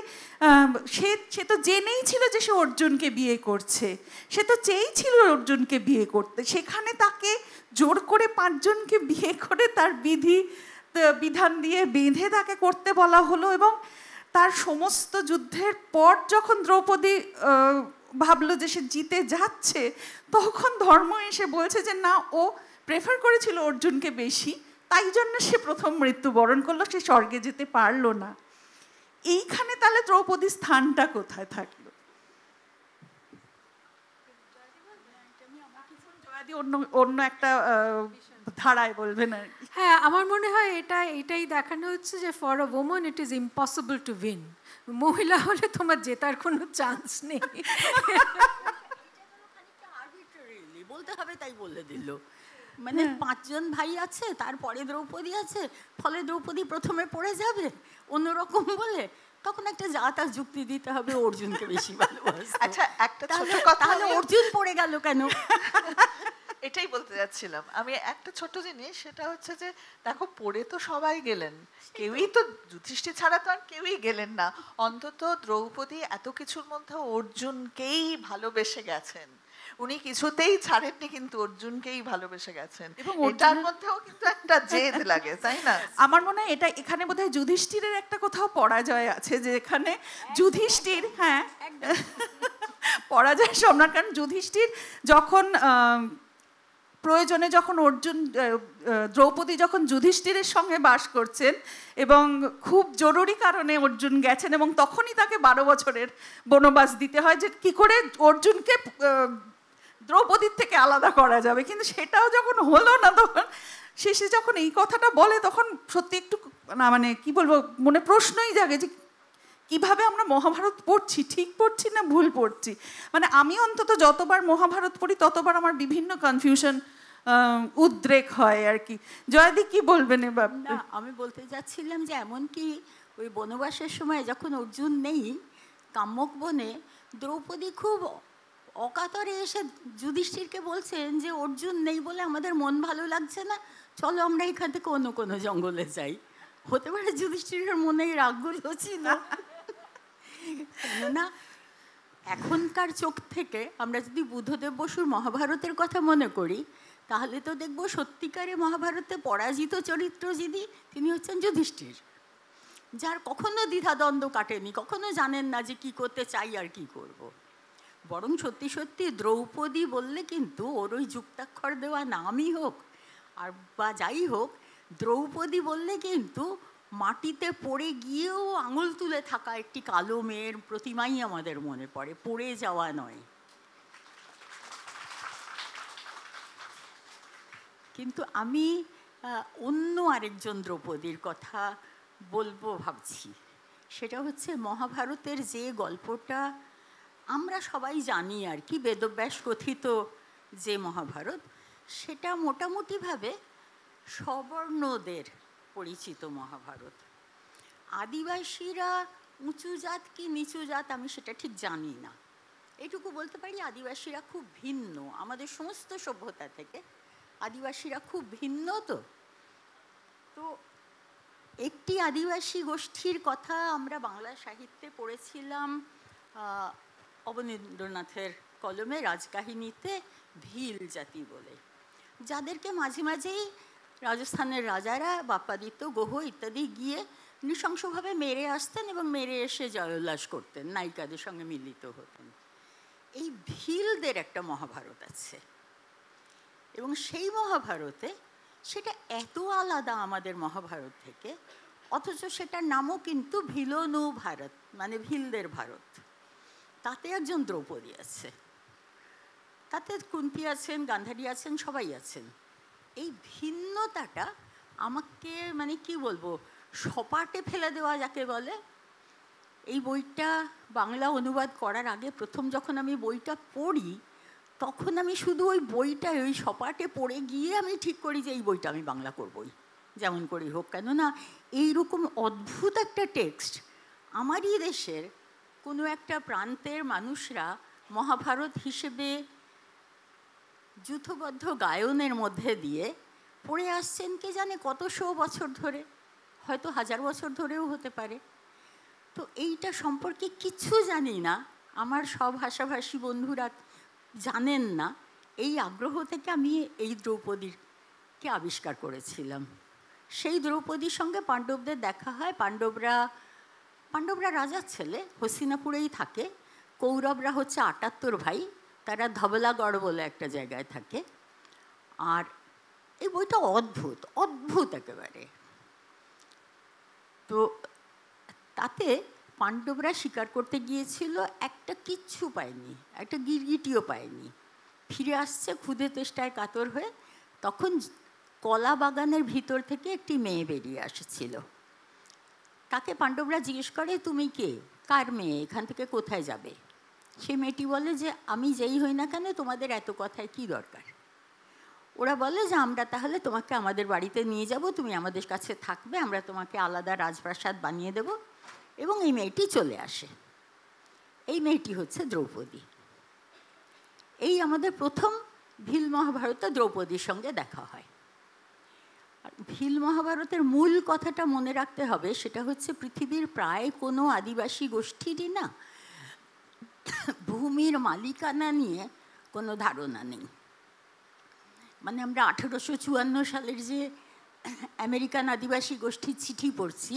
সে তো জেনেই ছিল যে সে অর্জুনকে বিয়ে করছে, সে তো চেয়েছিল অর্জুনকে বিয়ে করতে, সেখানে তাকে জোর করে 5 জনকে বিয়ে করে তার বিধান দিয়ে বেঁধে তাকে করতে বলা হলো। এবং তার সমস্ত যুদ্ধের পর যখন দ্রৌপদী ভাবলো যে সে জিতে যাচ্ছে, তখন ধর্ম এসে বলছে যে না, ও প্রেফার করেছিল অর্জুনকে বেশি, তাই জন্য সে প্রথম মৃত্যুবরণ করলো, সে স্বর্গে যেতে পারলো না। এইখানে তাহলে দ্রৌপদীর স্থানটা কোথায় থাকলো? অন্য একটা ধারায় বলবেন আর কি। হ্যাঁ, আমার মনে হয় এটাই দেখানো হচ্ছে যে for a woman it is impossible to win. মহিলা হলে তোমার জেতার কোনো চান্স নেই। বলতে হবে তাই বলে দিল, মানে 5 জন ভাই আছে, তারপরে দ্রৌপদী আছে, ফলে দ্রৌপদী প্রথমে পড়ে যাবে অন্যরকম বলে, তখন একটা যা যুক্তি দিতে হবে অর্জুনকে বেশি ভালোবাসে। আচ্ছা, একটা ছোট কথা, তাহলে অর্জুন পড়ে গেল কেন? এটাই বলতে যাচ্ছিলাম আমি, একটা ছোট জিনিস, সেটা হচ্ছে যে দেখো পড়ে তো সবাই গেলেন, কেউই তো যুধিষ্ঠির ছাড়া তো আর কেউই গেলেন না। অন্তত দ্রৌপদী এত কিছুর মধ্যে অর্জুনকেই ভালোবেসে গেছেন, উনি কিছুতেই ছাড়েননি, কিন্তু অর্জুনকেই ভালোবেসে গেছেন, এবং এটার মধ্যেও কিন্তু একটা জেদ লাগে, তাই না? আমার মনে হয় এটা এখানে বোধহয় যুধিষ্ঠিরের একটা কোথাও পরাজয় আছে, যে এখানে যুধিষ্ঠির, হ্যাঁ পরাজয় সম্রাট। কারণ যুধিষ্ঠির যখন প্রয়োজনে, যখন দ্রৌপদী যখন যুধিষ্ঠিরের সঙ্গে বাস করছেন এবং খুব জরুরি কারণে অর্জুন গেছেন, এবং তখনই তাকে 12 বছরের বনবাস দিতে হয় যে কি করে অর্জুনকে দ্রৌপদীর থেকে আলাদা করা যাবে, কিন্তু সেটাও যখন হলো না, তখন শেষে যখন এই কথাটা বলে তখন সত্যি একটু না, মানে কি বলবো, মনে প্রশ্নই জাগে যে কিভাবে আমরা মহাভারত পড়ছি, ঠিক পড়ছি না ভুল পড়ছি। মানে আমি অন্তত যতবার মহাভারত পড়ি ততবার আমার বিভিন্ন কনফিউশন, উদ্রেক হয় আর কি। জয়াদি কি বলবেন এবার? না, আমি বলতে যাচ্ছিলাম যে এমনকি ওই বনবাসের সময় যখন অর্জুন নেই কাম্যক বনে, দ্রৌপদী খুব অকাতরে এসে যুধিষ্ঠিরকে বলছেন যে অর্জুন নেই বলে আমাদের মন ভালো লাগছে না, চলো আমরা এখান থেকে অন্য কোনো জঙ্গলে যাই। হতে পারে যুধিষ্ঠিরের মনে রাগগুলো ছিল, কেননা এখনকার চোখ থেকে আমরা যদি বুদ্ধদেব বসুর মহাভারতের কথা মনে করি, তাহলে তো দেখবো সত্যিকারে মহাভারতে পরাজিত চরিত্র যিনি, তিনি হচ্ছেন যুধিষ্ঠির, যার কখনো দ্বিধাদ্বন্দ্ব কাটেনি, কখনো জানেন না যে কি করতে চাই আর কি করব। বরং সত্যি সত্যি দ্রৌপদী বললে কিন্তু ওর ওই যুক্তাক্ষর দেওয়া নামই হোক আর বা যাই হোক, দ্রৌপদী বললে কিন্তু মাটিতে পড়ে গিয়েও আঙুল তুলে থাকা একটি কালো মেয়ের প্রতিমাই আমাদের মনে পড়ে, পড়ে যাওয়া নয়। কিন্তু আমি অন্য আরেকজন দ্রৌপদীর কথা বলবো ভাবছি, সেটা হচ্ছে মহাভারতের যে গল্পটা আমরা সবাই জানি আর কি, বেদব্যাস কথিত যে মহাভারত, সেটা মোটামুটিভাবে সবর্ণদের পরিচিত মহাভারত। আদিবাসীরা উঁচু জাত কি নিচু জাত আমি সেটা ঠিক জানি না, এটুকু বলতে পারি আদিবাসীরা খুব ভিন্ন আমাদের সমস্ত সভ্যতা থেকে। আদিবাসীরা খুব ভিন্ন। তো একটি আদিবাসী গোষ্ঠীর কথা আমরা বাংলা সাহিত্যে পড়েছিলাম অবনীন্দ্রনাথের কলমে রাজকাহিনীতে, ভিল জাতি বলে, যাদেরকে মাঝে মাঝেই রাজস্থানের রাজারা বাপ্পাদিত্য, গোহ ইত্যাদি গিয়ে নৃশংসভাবে মেরে আসতেন এবং মেরে এসে জয়োল্লাস করতেন, নায়িকাদের সঙ্গে মিলিত হতেন। এই ভিলদের একটা মহাভারত আছে এবং সেই মহাভারতে সেটা এত আলাদা আমাদের মহাভারত থেকে, অথচ সেটার নামও কিন্তু ভিলনু ভারত, মানে ভিলদের ভারত। তাতে একজন দ্রৌপদী আছে, তাতে কুন্তী আছেন, গান্ধারী আছেন, সবাই আছেন। এই ভিন্নতাটা আমাকে মানে কি বলবো, সপাটে ফেলে দেওয়া যাকে বলে। এই বইটা বাংলা অনুবাদ করার আগে প্রথম যখন আমি বইটা পড়ি, তখন আমি শুধু ওই বইটা ওই সপাটে পড়ে গিয়ে আমি ঠিক করি যে এই বইটা আমি বাংলা করবই, যেমন করেই হোক। কেননা এইরকম অদ্ভুত একটা টেক্সট আমারই দেশের কোনো একটা প্রান্তের মানুষরা মহাভারত হিসেবে যূথবদ্ধ গায়নের মধ্যে দিয়ে পড়ে আসছেন কে জানে কতশো বছর ধরে, হয়তো 1000 বছর ধরেও হতে পারে। তো এইটা সম্পর্কে কিছু জানি না, আমার সব ভাষাভাষী বন্ধুরা জানেন না। এই আগ্রহ থেকে আমি এই দ্রৌপদীকে আবিষ্কার করেছিলাম। সেই দ্রৌপদীর সঙ্গে পাণ্ডবদের দেখা হয়। পাণ্ডবরা রাজার ছেলে, হস্তিনাপুরেই থাকে। কৌরবরা হচ্ছে 78 ভাই, তারা ধবলাগড় বলে একটা জায়গায় থাকে। আর এই বইটা অদ্ভুত অদ্ভুত একেবারে। তো তাতে পাণ্ডবরা শিকার করতে গিয়েছিল, একটা কিচ্ছু পায়নি, একটা গিরগিটিও পায়নি, ফিরে আসছে ক্ষুধে তেষ্টায় কাতর হয়ে। তখন কলা বাগানের ভিতর থেকে একটি মেয়ে বেরিয়ে আসছিল। তাকে পাণ্ডবরা জিজ্ঞেস করে, তুমি কে, কার মেয়ে, এখান থেকে কোথায় যাবে? সে মেয়েটি বলে যে আমি যেই হই না কেন তোমাদের এত কথায় কি দরকার। ওরা বলে যে আমরা তাহলে তোমাকে আমাদের বাড়িতে নিয়ে যাব, তুমি আমাদের কাছে থাকবে, আমরা তোমাকে আলাদা রাজপ্রাসাদ বানিয়ে দেব। এবং এই মেয়েটি চলে আসে। এই মেয়েটি হচ্ছে দ্রৌপদী। এই আমাদের প্রথম ভিল মহাভারতে দ্রৌপদীর সঙ্গে দেখা হয়। আর ভিল মহাভারতের মূল কথাটা মনে রাখতে হবে, সেটা হচ্ছে পৃথিবীর প্রায় কোনো আদিবাসী গোষ্ঠীরই না ভূমির মালিকানা নিয়ে কোনো ধারণা নেই। মানে আমরা 1854 সালের যে আমেরিকান আদিবাসী গোষ্ঠীর চিঠি পড়ছি,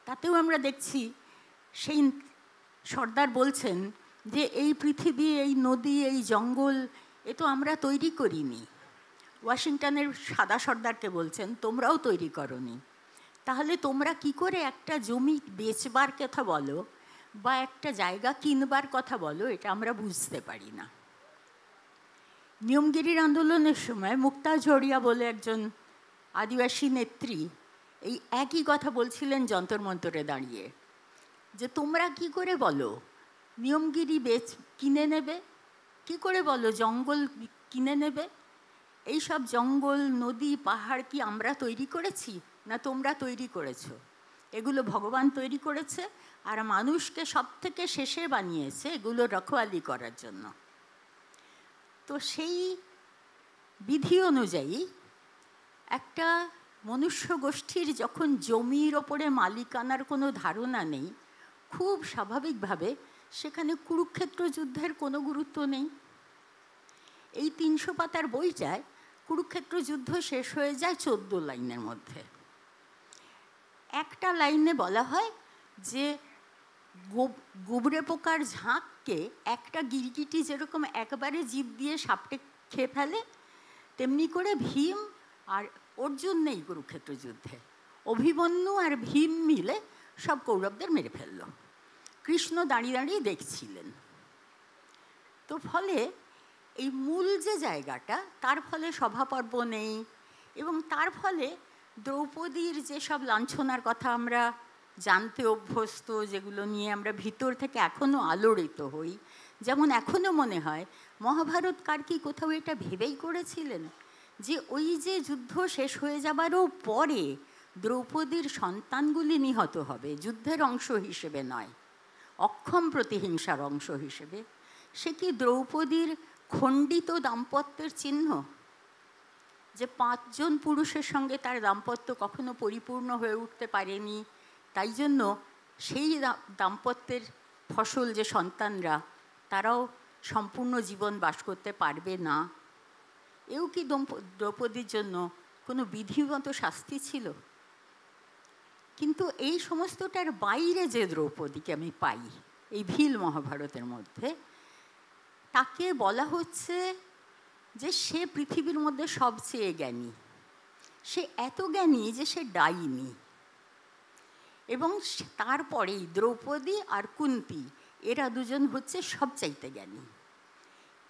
তাতেও আমরা দেখছি সেই সর্দার বলছেন যে এই পৃথিবী, এই নদী, এই জঙ্গল এ তো আমরা তৈরি করিনি। ওয়াশিংটনের সাদা সর্দারকে বলছেন তোমরাও তৈরি করনি, তাহলে তোমরা কি করে একটা জমি বেচবার কথা বলো বা একটা জায়গা কিনবার কথা বলো, এটা আমরা বুঝতে পারি না। নিয়মগিরির আন্দোলনের সময় মুক্তা ঝরিয়া বলে একজন আদিবাসী নেত্রী এই একই কথা বলছিলেন যন্তর মন্তরে দাঁড়িয়ে, যে তোমরা কি করে বলো নিয়মগিরি কিনে নেবে, কি করে বলো জঙ্গল কিনে নেবে? এই সব জঙ্গল, নদী, পাহাড় কি আমরা তৈরি করেছি না তোমরা তৈরি করেছো? এগুলো ভগবান তৈরি করেছে, আর মানুষকে সব থেকে শেষে বানিয়েছে এগুলো রখওয়ালি করার জন্য। তো সেই বিধি অনুযায়ী একটা মনুষ্য গোষ্ঠীর যখন জমির ওপরে মালিকানার কোনো ধারণা নেই, খুব স্বাভাবিকভাবে সেখানে কুরুক্ষেত্র যুদ্ধের কোনো গুরুত্ব নেই। এই 300 পাতার বইটায় কুরুক্ষেত্র যুদ্ধ শেষ হয়ে যায় 14 লাইনের মধ্যে। একটা লাইনে বলা হয় যে গুবরে পোকার ঝাঁককে একটা গিরগিটি যেরকম একবারে জিভ দিয়ে সাপটে খেয়ে ফেলে, তেমনি করে ভীম আর অর্জুন নেই কুরুক্ষেত্র যুদ্ধে, অভিমন্যু আর ভীম মিলে সব কৌরবদের মেরে ফেলল। কৃষ্ণ দাঁড়িয়ে দাঁড়িয়ে দেখছিলেন। তো ফলে এই মূল যে জায়গাটা, তার ফলে সভাপর্ব নেই, এবং তার ফলে দ্রৌপদীর যেসব লাঞ্ছনার কথা আমরা জানতে অভ্যস্ত, যেগুলো নিয়ে আমরা ভিতর থেকে এখনও আলোড়িত হই। যেমন এখনও মনে হয় মহাভারতকার কি কোথাও এটা ভেবেই করেছিলেন যে ওই যে যুদ্ধ শেষ হয়ে যাবারও পরে দ্রৌপদীর সন্তানগুলি নিহত হবে, যুদ্ধের অংশ হিসেবে নয়, অক্ষম প্রতিহিংসার অংশ হিসেবে? সে কি দ্রৌপদীর খণ্ডিত দাম্পত্যের চিহ্ন, যে 5 জন পুরুষের সঙ্গে তার দাম্পত্য কখনো পরিপূর্ণ হয়ে উঠতে পারেনি, তাই জন্য সেই দাম্পত্যের ফসল যে সন্তানরা, তারাও সম্পূর্ণ জীবন বাস করতে পারবে না? এও কি দ্রৌপদীর জন্য কোনো বিধিগত শাস্তি ছিল? কিন্তু এই সমস্তটার বাইরে যে দ্রৌপদীকে আমি পাই এই ভিল মহাভারতের মধ্যে, তাকে বলা হচ্ছে যে সে পৃথিবীর মধ্যে সবচেয়ে জ্ঞানী। সে এত জ্ঞানী যে সে ডাইনি। এবং তারপরেই দ্রৌপদী আর কুন্তী, এরা দুজন হচ্ছে সবচাইতে জ্ঞানী।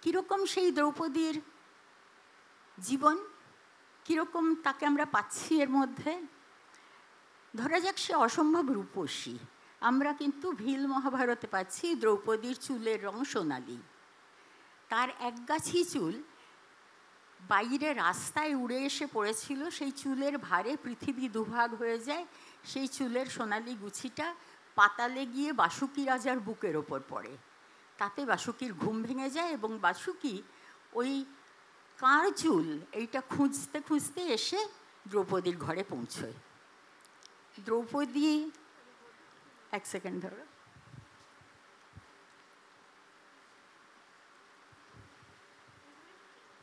কীরকম সেই দ্রৌপদীর জীবন, কীরকম তাকে আমরা পাচ্ছি এর মধ্যে? ধরা যাক সে অসম্ভব রূপসী। আমরা কিন্তু ভিল মহাভারতে পাচ্ছি দ্রৌপদীর চুলের রং সোনালি। তার একগাছি চুল বাইরে রাস্তায় উড়ে এসে পড়েছিল, সেই চুলের ভারে পৃথিবী দুভাগ হয়ে যায়। সেই চুলের সোনালি গুছিটা পাতালে গিয়ে বাসুকি রাজার বুকের ওপর পড়ে, তাতে বাসুকির ঘুম ভেঙে যায় এবং বাসুকি ওই কার চুল এইটা খুঁজতে খুঁজতে এসে দ্রৌপদীর ঘরে পৌঁছয়। দ্রৌপদী, এক সেকেন্ড ধরো,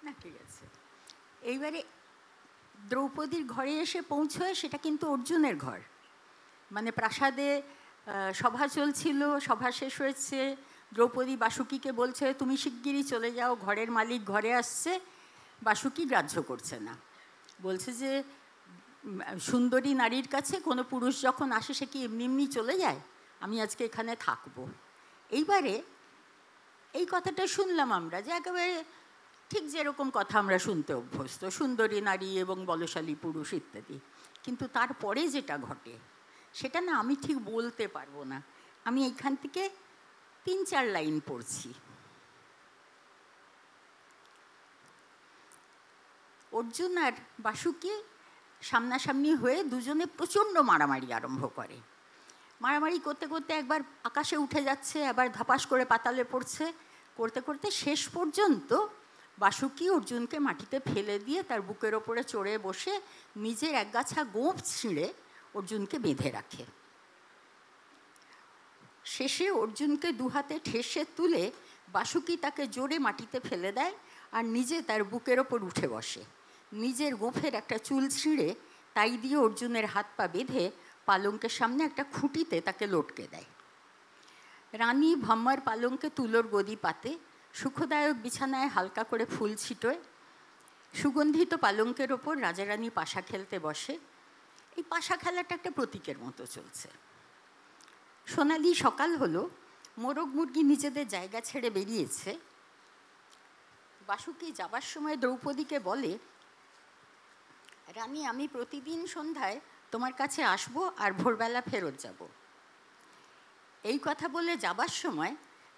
না ঠিক আছে। এইবারে দ্রৌপদীর ঘরে এসে পৌঁছয়, সেটা কিন্তু অর্জুনের ঘর। মানে প্রাসাদে সভা চলছিল, সভা শেষ হয়েছে, দ্রৌপদী বাসুকিকে বলছে তুমি শিগগিরই চলে যাও, ঘরের মালিক ঘরে আসছে। বাসুকি গ্রাহ্য করছে না, বলছে যে সুন্দরী নারীর কাছে কোনো পুরুষ যখন আসে সে কি এমনি এমনি চলে যায়? আমি আজকে এখানে থাকবো। এইবারে এই কথাটা শুনলাম আমরা, যে একেবারে ঠিক যেরকম কথা আমরা শুনতে অভ্যস্ত, সুন্দরী নারী এবং বলশালী পুরুষ ইত্যাদি। কিন্তু তারপরে যেটা ঘটে সেটা না আমি ঠিক বলতে পারবো না। আমি এইখান থেকে 3-4 লাইন পড়ছি। অর্জুন আর বাসুকি সামনাসামনি হয়ে দুজনে প্রচণ্ড মারামারি আরম্ভ করে। মারামারি করতে করতে একবার আকাশে উঠে যাচ্ছে, আবার ধাপাস করে পাতালে পড়ছে। করতে করতে শেষ পর্যন্ত বাসুকি অর্জুনকে মাটিতে ফেলে দিয়ে তার বুকের ওপরে চড়ে বসে নিজের একগাছা গোঁফ ছিঁড়ে অর্জুনকে বেঁধে রাখে। শেষে অর্জুনকে 2 হাতে ঠেসে তুলে বাসুকি তাকে জোরে মাটিতে ফেলে দেয় আর নিজে তার বুকের ওপর উঠে বসে। নিজের গোঁফের একটা চুল ছিঁড়ে তাই দিয়ে অর্জুনের হাত পা বেঁধে পালঙ্কের সামনে একটা খুঁটিতে তাকে লটকে দেয়। রানী ভম্মার পালঙ্কে তুলোর গদি পাতে, সুখদায়ক বিছানায় হালকা করে ফুল ছিটোয়। সুগন্ধিত পালঙ্কের ওপর রাজা রানী পাশা খেলতে বসে। এই পাশা খেলাটা একটা প্রতীকের মতো চলছে। সোনালি সকাল হলো, মোরগ মুরগি নিজেদের জায়গা ছেড়ে বেরিয়েছে। বাসুকি যাবার সময় দ্রৌপদীকে বলে, রানী আমি প্রতিদিন সন্ধ্যায় তোমার কাছে আসবো আর ভোরবেলা ফেরত যাব। এই কথা বলে যাবার সময়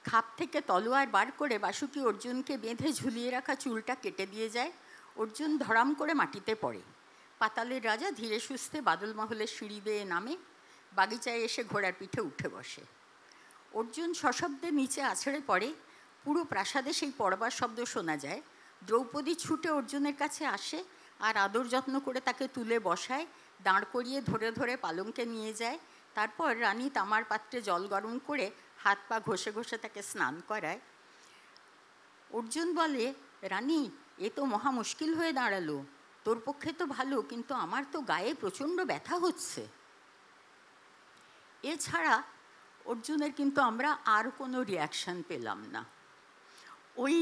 খাপ থেকে তলোয়ার বার করে বাসুকি অর্জুনকে বেঁধে ঝুলিয়ে রাখা চুলটা কেটে দিয়ে যায়। অর্জুন ধরাম করে মাটিতে পড়ে। পাতালের রাজা ধীরে সুস্থে বাদলমহলের সিঁড়ি বেয়ে নামে, বাগিচায় এসে ঘোড়ার পিঠে উঠে বসে। অর্জুন সশব্দে নিচে আছড়ে পড়ে। পুরো প্রাসাদে সেই পড়বার শব্দ শোনা যায়। দ্রৌপদী ছুটে অর্জুনের কাছে আসে আর আদর যত্ন করে তাকে তুলে বসায়, দাঁড় করিয়ে ধরে ধরে পালঙ্কে নিয়ে যায়। তারপর রানী তামার পাত্রে জল গরম করে হাত পা ঘষে ঘষে তাকে স্নান করায়। অর্জুন বলে, রানী এ তো মহা মুশকিল হয়ে দাঁড়ালো, তোর পক্ষে তো ভালো, কিন্তু আমার তো গায়ে প্রচণ্ড ব্যথা হচ্ছে। এছাড়া অর্জুনের কিন্তু আমরা আর কোনো রিয়াকশান পেলাম না। ওই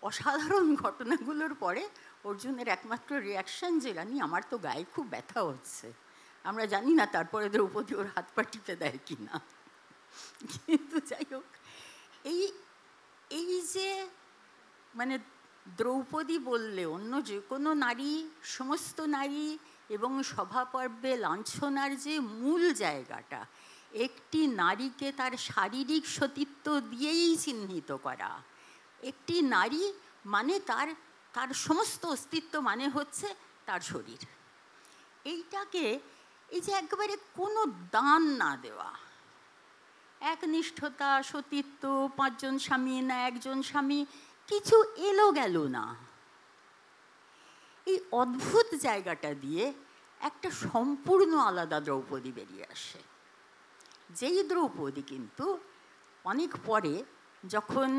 অসাধারণ ঘটনাগুলোর পরে অর্জুনের একমাত্র রিয়াকশান যে রানী আমার তো গায়ে খুব ব্যথা হচ্ছে। আমরা জানি না তারপরে দ্রৌপদী ওর হাত পা টিপে দেয় কি না, কিন্তু যাই হোক, এই যে মানে দ্রৌপদী বললে অন্য যে কোনো নারী, সমস্ত নারী এবং সভাপর্বে লাঞ্ছনার যে মূল জায়গাটা, একটি নারীকে তার শারীরিক সতীত্ব দিয়েই চিহ্নিত করা। একটি নারী মানে তার তার সমস্ত অস্তিত্ব মানে হচ্ছে তার শরীর। এইটাকে এই যে একেবারে কোনো দান না দেওয়া, একনিষ্ঠতা, সতীত্ব, 5 জন স্বামী না 1 জন স্বামী, কিছু এলো গেল না, এই অদ্ভুত জায়গাটা দিয়ে একটা সম্পূর্ণ আলাদা দ্রৌপদী বেরিয়ে আসে। যেই দ্রৌপদী কিন্তু অনেক পরে যখন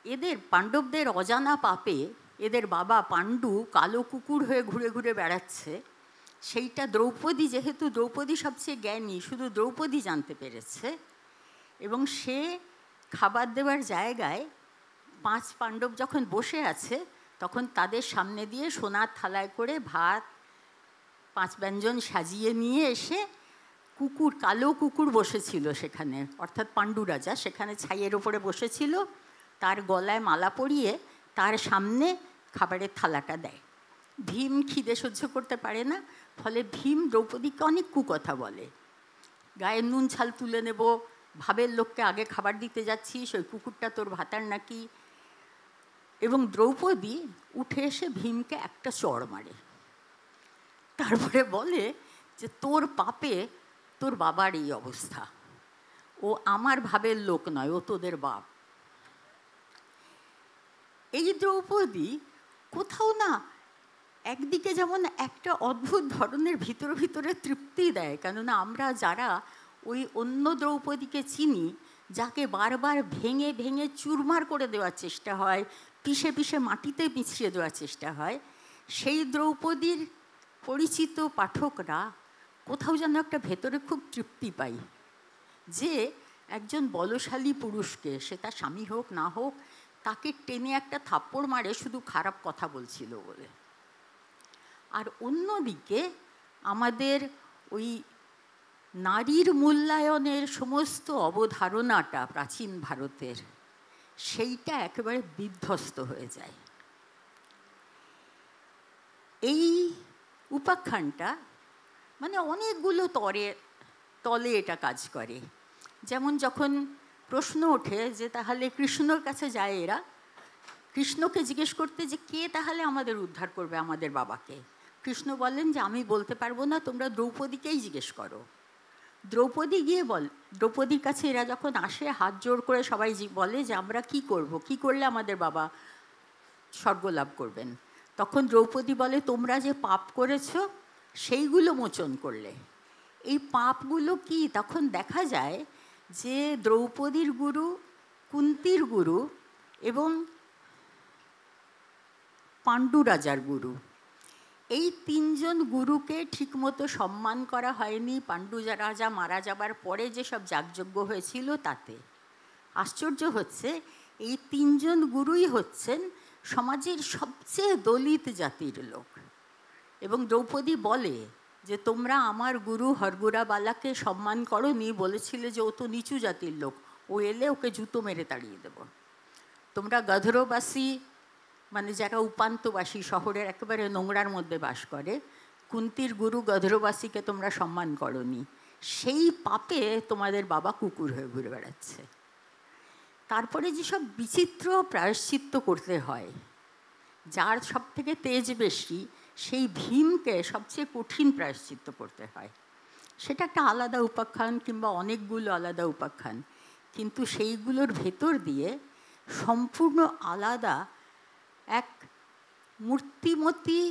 এদের পাণ্ডবদের অজানা পাপে এদের বাবা পাণ্ডু কালো কুকুর হয়ে ঘুরে ঘুরে বেড়াচ্ছে, সেইটা দ্রৌপদী, যেহেতু দ্রৌপদী সবচেয়ে জ্ঞানী, শুধু দ্রৌপদী জানতে পেরেছে, এবং সে খাবার দেওয়ার জায়গায় 5 পাণ্ডব যখন বসে আছে তখন তাদের সামনে দিয়ে সোনার থালায় করে ভাত 5 ব্যঞ্জন সাজিয়ে নিয়ে এসে কুকুর, কালো কুকুর বসেছিল সেখানে, অর্থাৎ পাণ্ডু রাজা সেখানে ছাইয়ের ওপরে বসেছিল, তার গলায় মালা পরিয়ে তার সামনে খাবারের থালাটা দেয়। ভীম খিদে সহ্য করতে পারে না, ফলে ভীম দ্রৌপদীকে অনেক কুকথা বলে, গায়ের নুন ছাল তুলে নেব, ভাবের লোককে আগে খাবার দিতে যাচ্ছিস, ওই কুকুরটা তোর ভাতার নাকি। এবং দ্রৌপদী উঠে এসে ভীমকে একটা চড় মারে, তারপরে বলে যে তোর পাপে তোর বাবার এই অবস্থা, ও আমার ভাবের লোক নয়, ও তোদের বাপ। এই দ্রৌপদী কোথাও না একদিকে যেমন একটা অদ্ভুত ধরনের ভিতরে ভিতরে তৃপ্তি দেয়, কেননা আমরা যারা ওই অন্য দ্রৌপদীকে চিনি, যাকে বারবার ভেঙে ভেঙে চুরমার করে দেওয়ার চেষ্টা হয়, পিষে পিষে মাটিতে মিশিয়ে দেওয়ার চেষ্টা হয়, সেই দ্রৌপদীর পরিচিত পাঠকরা কোথাও যেন একটা ভেতরে খুব তৃপ্তি পাই যে একজন বলশালী পুরুষকে, সে তার স্বামী হোক না হোক, তাকে টেনে একটা থাপ্পড় মারে শুধু খারাপ কথা বলছিল বলে। আর অন্যদিকে আমাদের ওই নারীর মূল্যায়নের সমস্ত অবধারণাটা প্রাচীন ভারতের, সেইটা একেবারে বিধ্বস্ত হয়ে যায়। এই উপাখ্যানটা মানে অনেকগুলো তলে এটা কাজ করে। যেমন যখন প্রশ্ন ওঠে যে তাহলে কৃষ্ণর কাছে যায় এরা, কৃষ্ণকে জিজ্ঞেস করতে যে কে তাহলে আমাদের উদ্ধার করবে আমাদের বাবাকে, কৃষ্ণ বলেন যে আমি বলতে পারবো না, তোমরা দ্রৌপদীকেই জিজ্ঞেস করো। দ্রৌপদী গিয়ে দ্রৌপদীর কাছে এরা যখন আসে, হাত জোড় করে সবাই বলে যে আমরা কি করব, কি করলে আমাদের বাবা স্বর্গ লাভ করবেন। তখন দ্রৌপদী বলে তোমরা যে পাপ করেছো সেইগুলো মোচন করলে। এই পাপগুলো কি? তখন দেখা যায় যে দ্রৌপদীর গুরু, কুন্তির গুরু এবং পাণ্ডু রাজার গুরু, এই 3 জন গুরুকে ঠিকমতো সম্মান করা হয়নি। পাণ্ডু রাজা মারা যাবার পরে যেসব যাগযজ্ঞ হয়েছিল তাতে। আশ্চর্য হচ্ছে এই 3 জন গুরুই হচ্ছেন সমাজের সবচেয়ে দলিত জাতির লোক। এবং দ্রৌপদী বলে যে তোমরা আমার গুরু হরগুরাবালাকে সম্মান করোনি, বলেছিলে যে ও তো নিচু জাতির লোক, ও এলে ওকে জুতো মেরে তাড়িয়ে দেব। তোমরা গধরবাসী মানে যারা উপান্তবাসী, শহরের একেবারে নোংরার মধ্যে বাস করে, কুন্তির গুরু গধরবাসীকে তোমরা সম্মান করোনি, সেই পাপে তোমাদের বাবা কুকুর হয়ে ঘুরে বেড়াচ্ছে। তারপরে যেসব বিচিত্র প্রায়শ্চিত্ত করতে হয়, যার সব থেকে তেজ বেশি সেই ভীমকে সবচেয়ে কঠিন প্রায়শ্চিত্ত করতে হয়। সেটা একটা আলাদা উপাখ্যান কিংবা অনেকগুলো আলাদা উপাখ্যান, কিন্তু সেইগুলোর ভেতর দিয়ে সম্পূর্ণ আলাদা এক মূর্তিমতী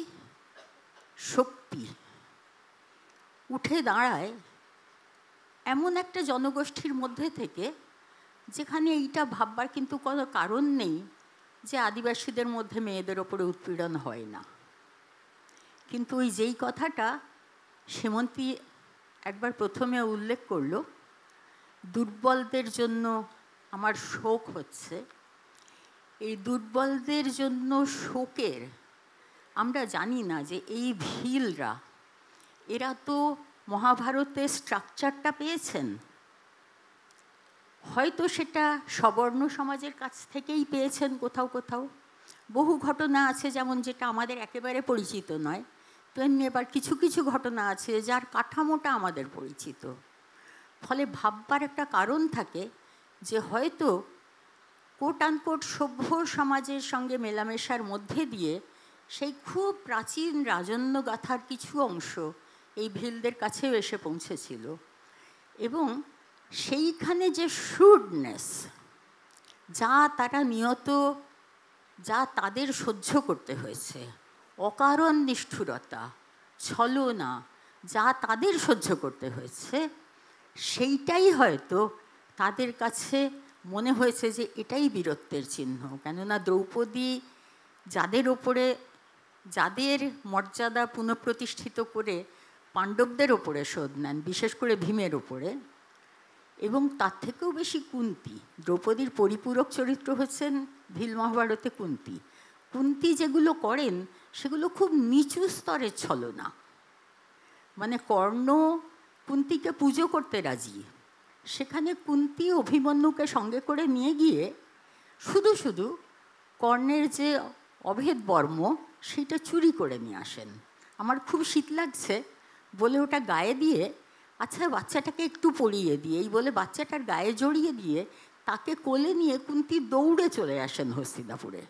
শক্তি উঠে দাঁড়ায় এমন একটা জনগোষ্ঠীর মধ্যে থেকে, যেখানে এইটা ভাববার কিন্তু কোনো কারণ নেই যে আদিবাসীদের মধ্যে মেয়েদের ওপরে উৎপীড়ন হয় না। কিন্তু ওই যেই কথাটা সেমন্তী একবার প্রথমে উল্লেখ করলো, দুর্বলদের জন্য আমার শোক হচ্ছে, এই দুর্বলদের জন্য শোকের আমরা জানি না যে এই ভিলরা, এরা তো মহাভারতের স্ট্রাকচারটা পেয়েছেন, হয়তো সেটা সবর্ণ সমাজের কাছ থেকেই পেয়েছেন কোথাও কোথাও। বহু ঘটনা আছে যেমন যেটা আমাদের একেবারে পরিচিত নয়, তেমনি এবার কিছু কিছু ঘটনা আছে যার কাঠামোটা আমাদের পরিচিত। ফলে ভাববার একটা কারণ থাকে যে হয়তো কোট আনকোট সভ্য সমাজের সঙ্গে মেলামেশার মধ্যে দিয়ে সেই খুব প্রাচীন রাজন্যগাথার কিছু অংশ এই ভিলদের কাছেও এসে পৌঁছেছিল, এবং সেইখানে যে শ্রুডনেস, যা তারা নিয়ত, যা তাদের সহ্য করতে হয়েছে, অকারণ নিষ্ঠুরতা, ছলনা, যা তাদের সহ্য করতে হয়েছে, সেইটাই হয়তো তাদের কাছে মনে হয়েছে যে এটাই বীরত্বের চিহ্ন। কেননা দ্রৌপদী যাদের মর্যাদা পুনঃপ্রতিষ্ঠিত করে পাণ্ডবদের ওপরে শোধ নেন, বিশেষ করে ভীমের ওপরে, এবং তার থেকেও বেশি কুন্তী, দ্রৌপদীর পরিপূরক চরিত্র হচ্ছেন ভিল মহাভারতে কুন্তী। কুন্তী যেগুলো করেন সেগুলো খুব নিচু স্তরের ছলনা। মানে কর্ণ কুন্তীকে পুজো করতে রাজি, সেখানে কুন্তী অভিমন্যুকে সঙ্গে করে নিয়ে গিয়ে শুধু শুধু কর্ণের যে অভেদ বর্ম সেটা চুরি করে নিয়ে আসেন। আমার খুব শীত লাগছে বলে ওটা গায়ে দিয়ে, আচ্ছা বাচ্চাটাকে একটু পরিয়ে দিয়ে, এই বলে বাচ্চাটার গায়ে জড়িয়ে দিয়ে তাকে কোলে নিয়ে কুন্তী দৌড়ে চলে আসেন হস্তিনাপুরে,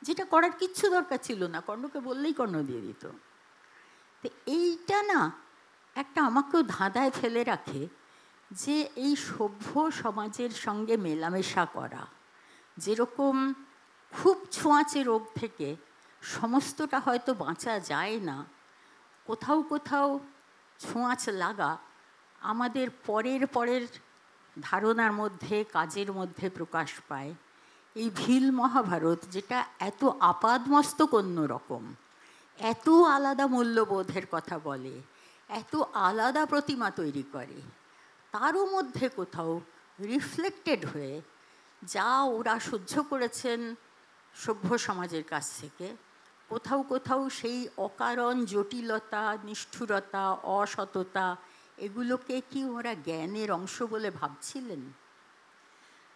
যেটা করার কিচ্ছু দরকার ছিল না, কর্ণকে বললেই কর্ণ দিয়ে দিত। তো এইটা না একটা আমাকেও ধাঁধায় ফেলে রাখে যে এই সভ্য সমাজের সঙ্গে মেলামেশা করা, যেরকম খুব ছোঁয়াচে রোগ থেকে সমস্তটা হয়তো বাঁচা যায় না, কোথাও কোথাও ছোঁয়াচ লাগা আমাদের পরের ধারণার মধ্যে, কাজের মধ্যে প্রকাশ পায়। এই ভিল মহাভারত, যেটা এত আপাদমস্তক অন্যরকম, এত আলাদা মূল্যবোধের কথা বলে, এত আলাদা প্রতিমা তৈরি করে, তারও মধ্যে কোথাও রিফ্লেক্টেড হয়ে যা ওরা সহ্য করেছেন সভ্য সমাজের কাছ থেকে, কোথাও কোথাও সেই অকারণ জটিলতা, নিষ্ঠুরতা, অসততা, এগুলোকে কি ওরা জ্ঞানের অংশ বলে ভাবছিলেন?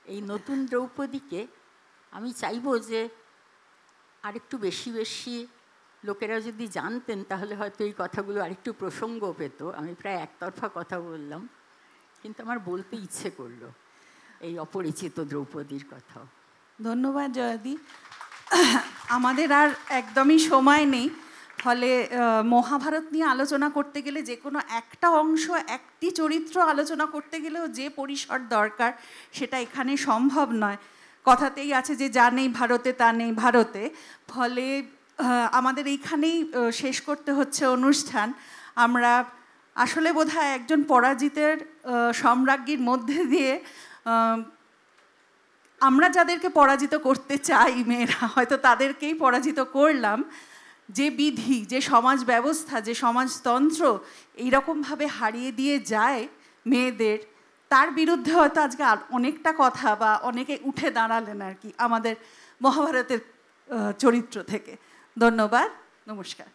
এই নতুন দ্রৌপদীকে আমি চাইবো যে আরেকটু বেশি বেশি লোকেরা যদি জানতেন তাহলে হয়তো এই কথাগুলো আরেকটু প্রসঙ্গ পেত। আমি প্রায় একতরফা কথা বললাম, কিন্তু আমার বলতে ইচ্ছে করলো এই অপরিচিত দ্রৌপদীর কথাও। ধন্যবাদ জয়াদি। আমাদের আর একদমই সময় নেই, ফলে মহাভারত নিয়ে আলোচনা করতে গেলে যে কোনো একটা অংশ, একটি চরিত্র আলোচনা করতে গেলেও যে পরিসর দরকার সেটা এখানে সম্ভব নয়। কথাতেই আছে যে যা নেই ভারতে তা নেই ভারতে। ফলে আমাদের এইখানেই শেষ করতে হচ্ছে অনুষ্ঠান। আমরা আসলে বোধহয় একজন পরাজিতের সম্রাজ্ঞীর মধ্যে দিয়ে আমরা যাদেরকে পরাজিত করতে চাই মেয়েরা, হয়তো তাদেরকেই পরাজিত করলাম। যে বিধি, যে সমাজ ব্যবস্থা, যে সমাজতন্ত্র এইরকমভাবে হারিয়ে দিয়ে যায় মেয়েদের, তার বিরুদ্ধে হয়তো আজকে অনেকটা কথা বা অনেকে উঠে দাঁড়ালেন আর কি আমাদের মহাভারতের চরিত্র থেকে। ধন্যবাদ, নমস্কার।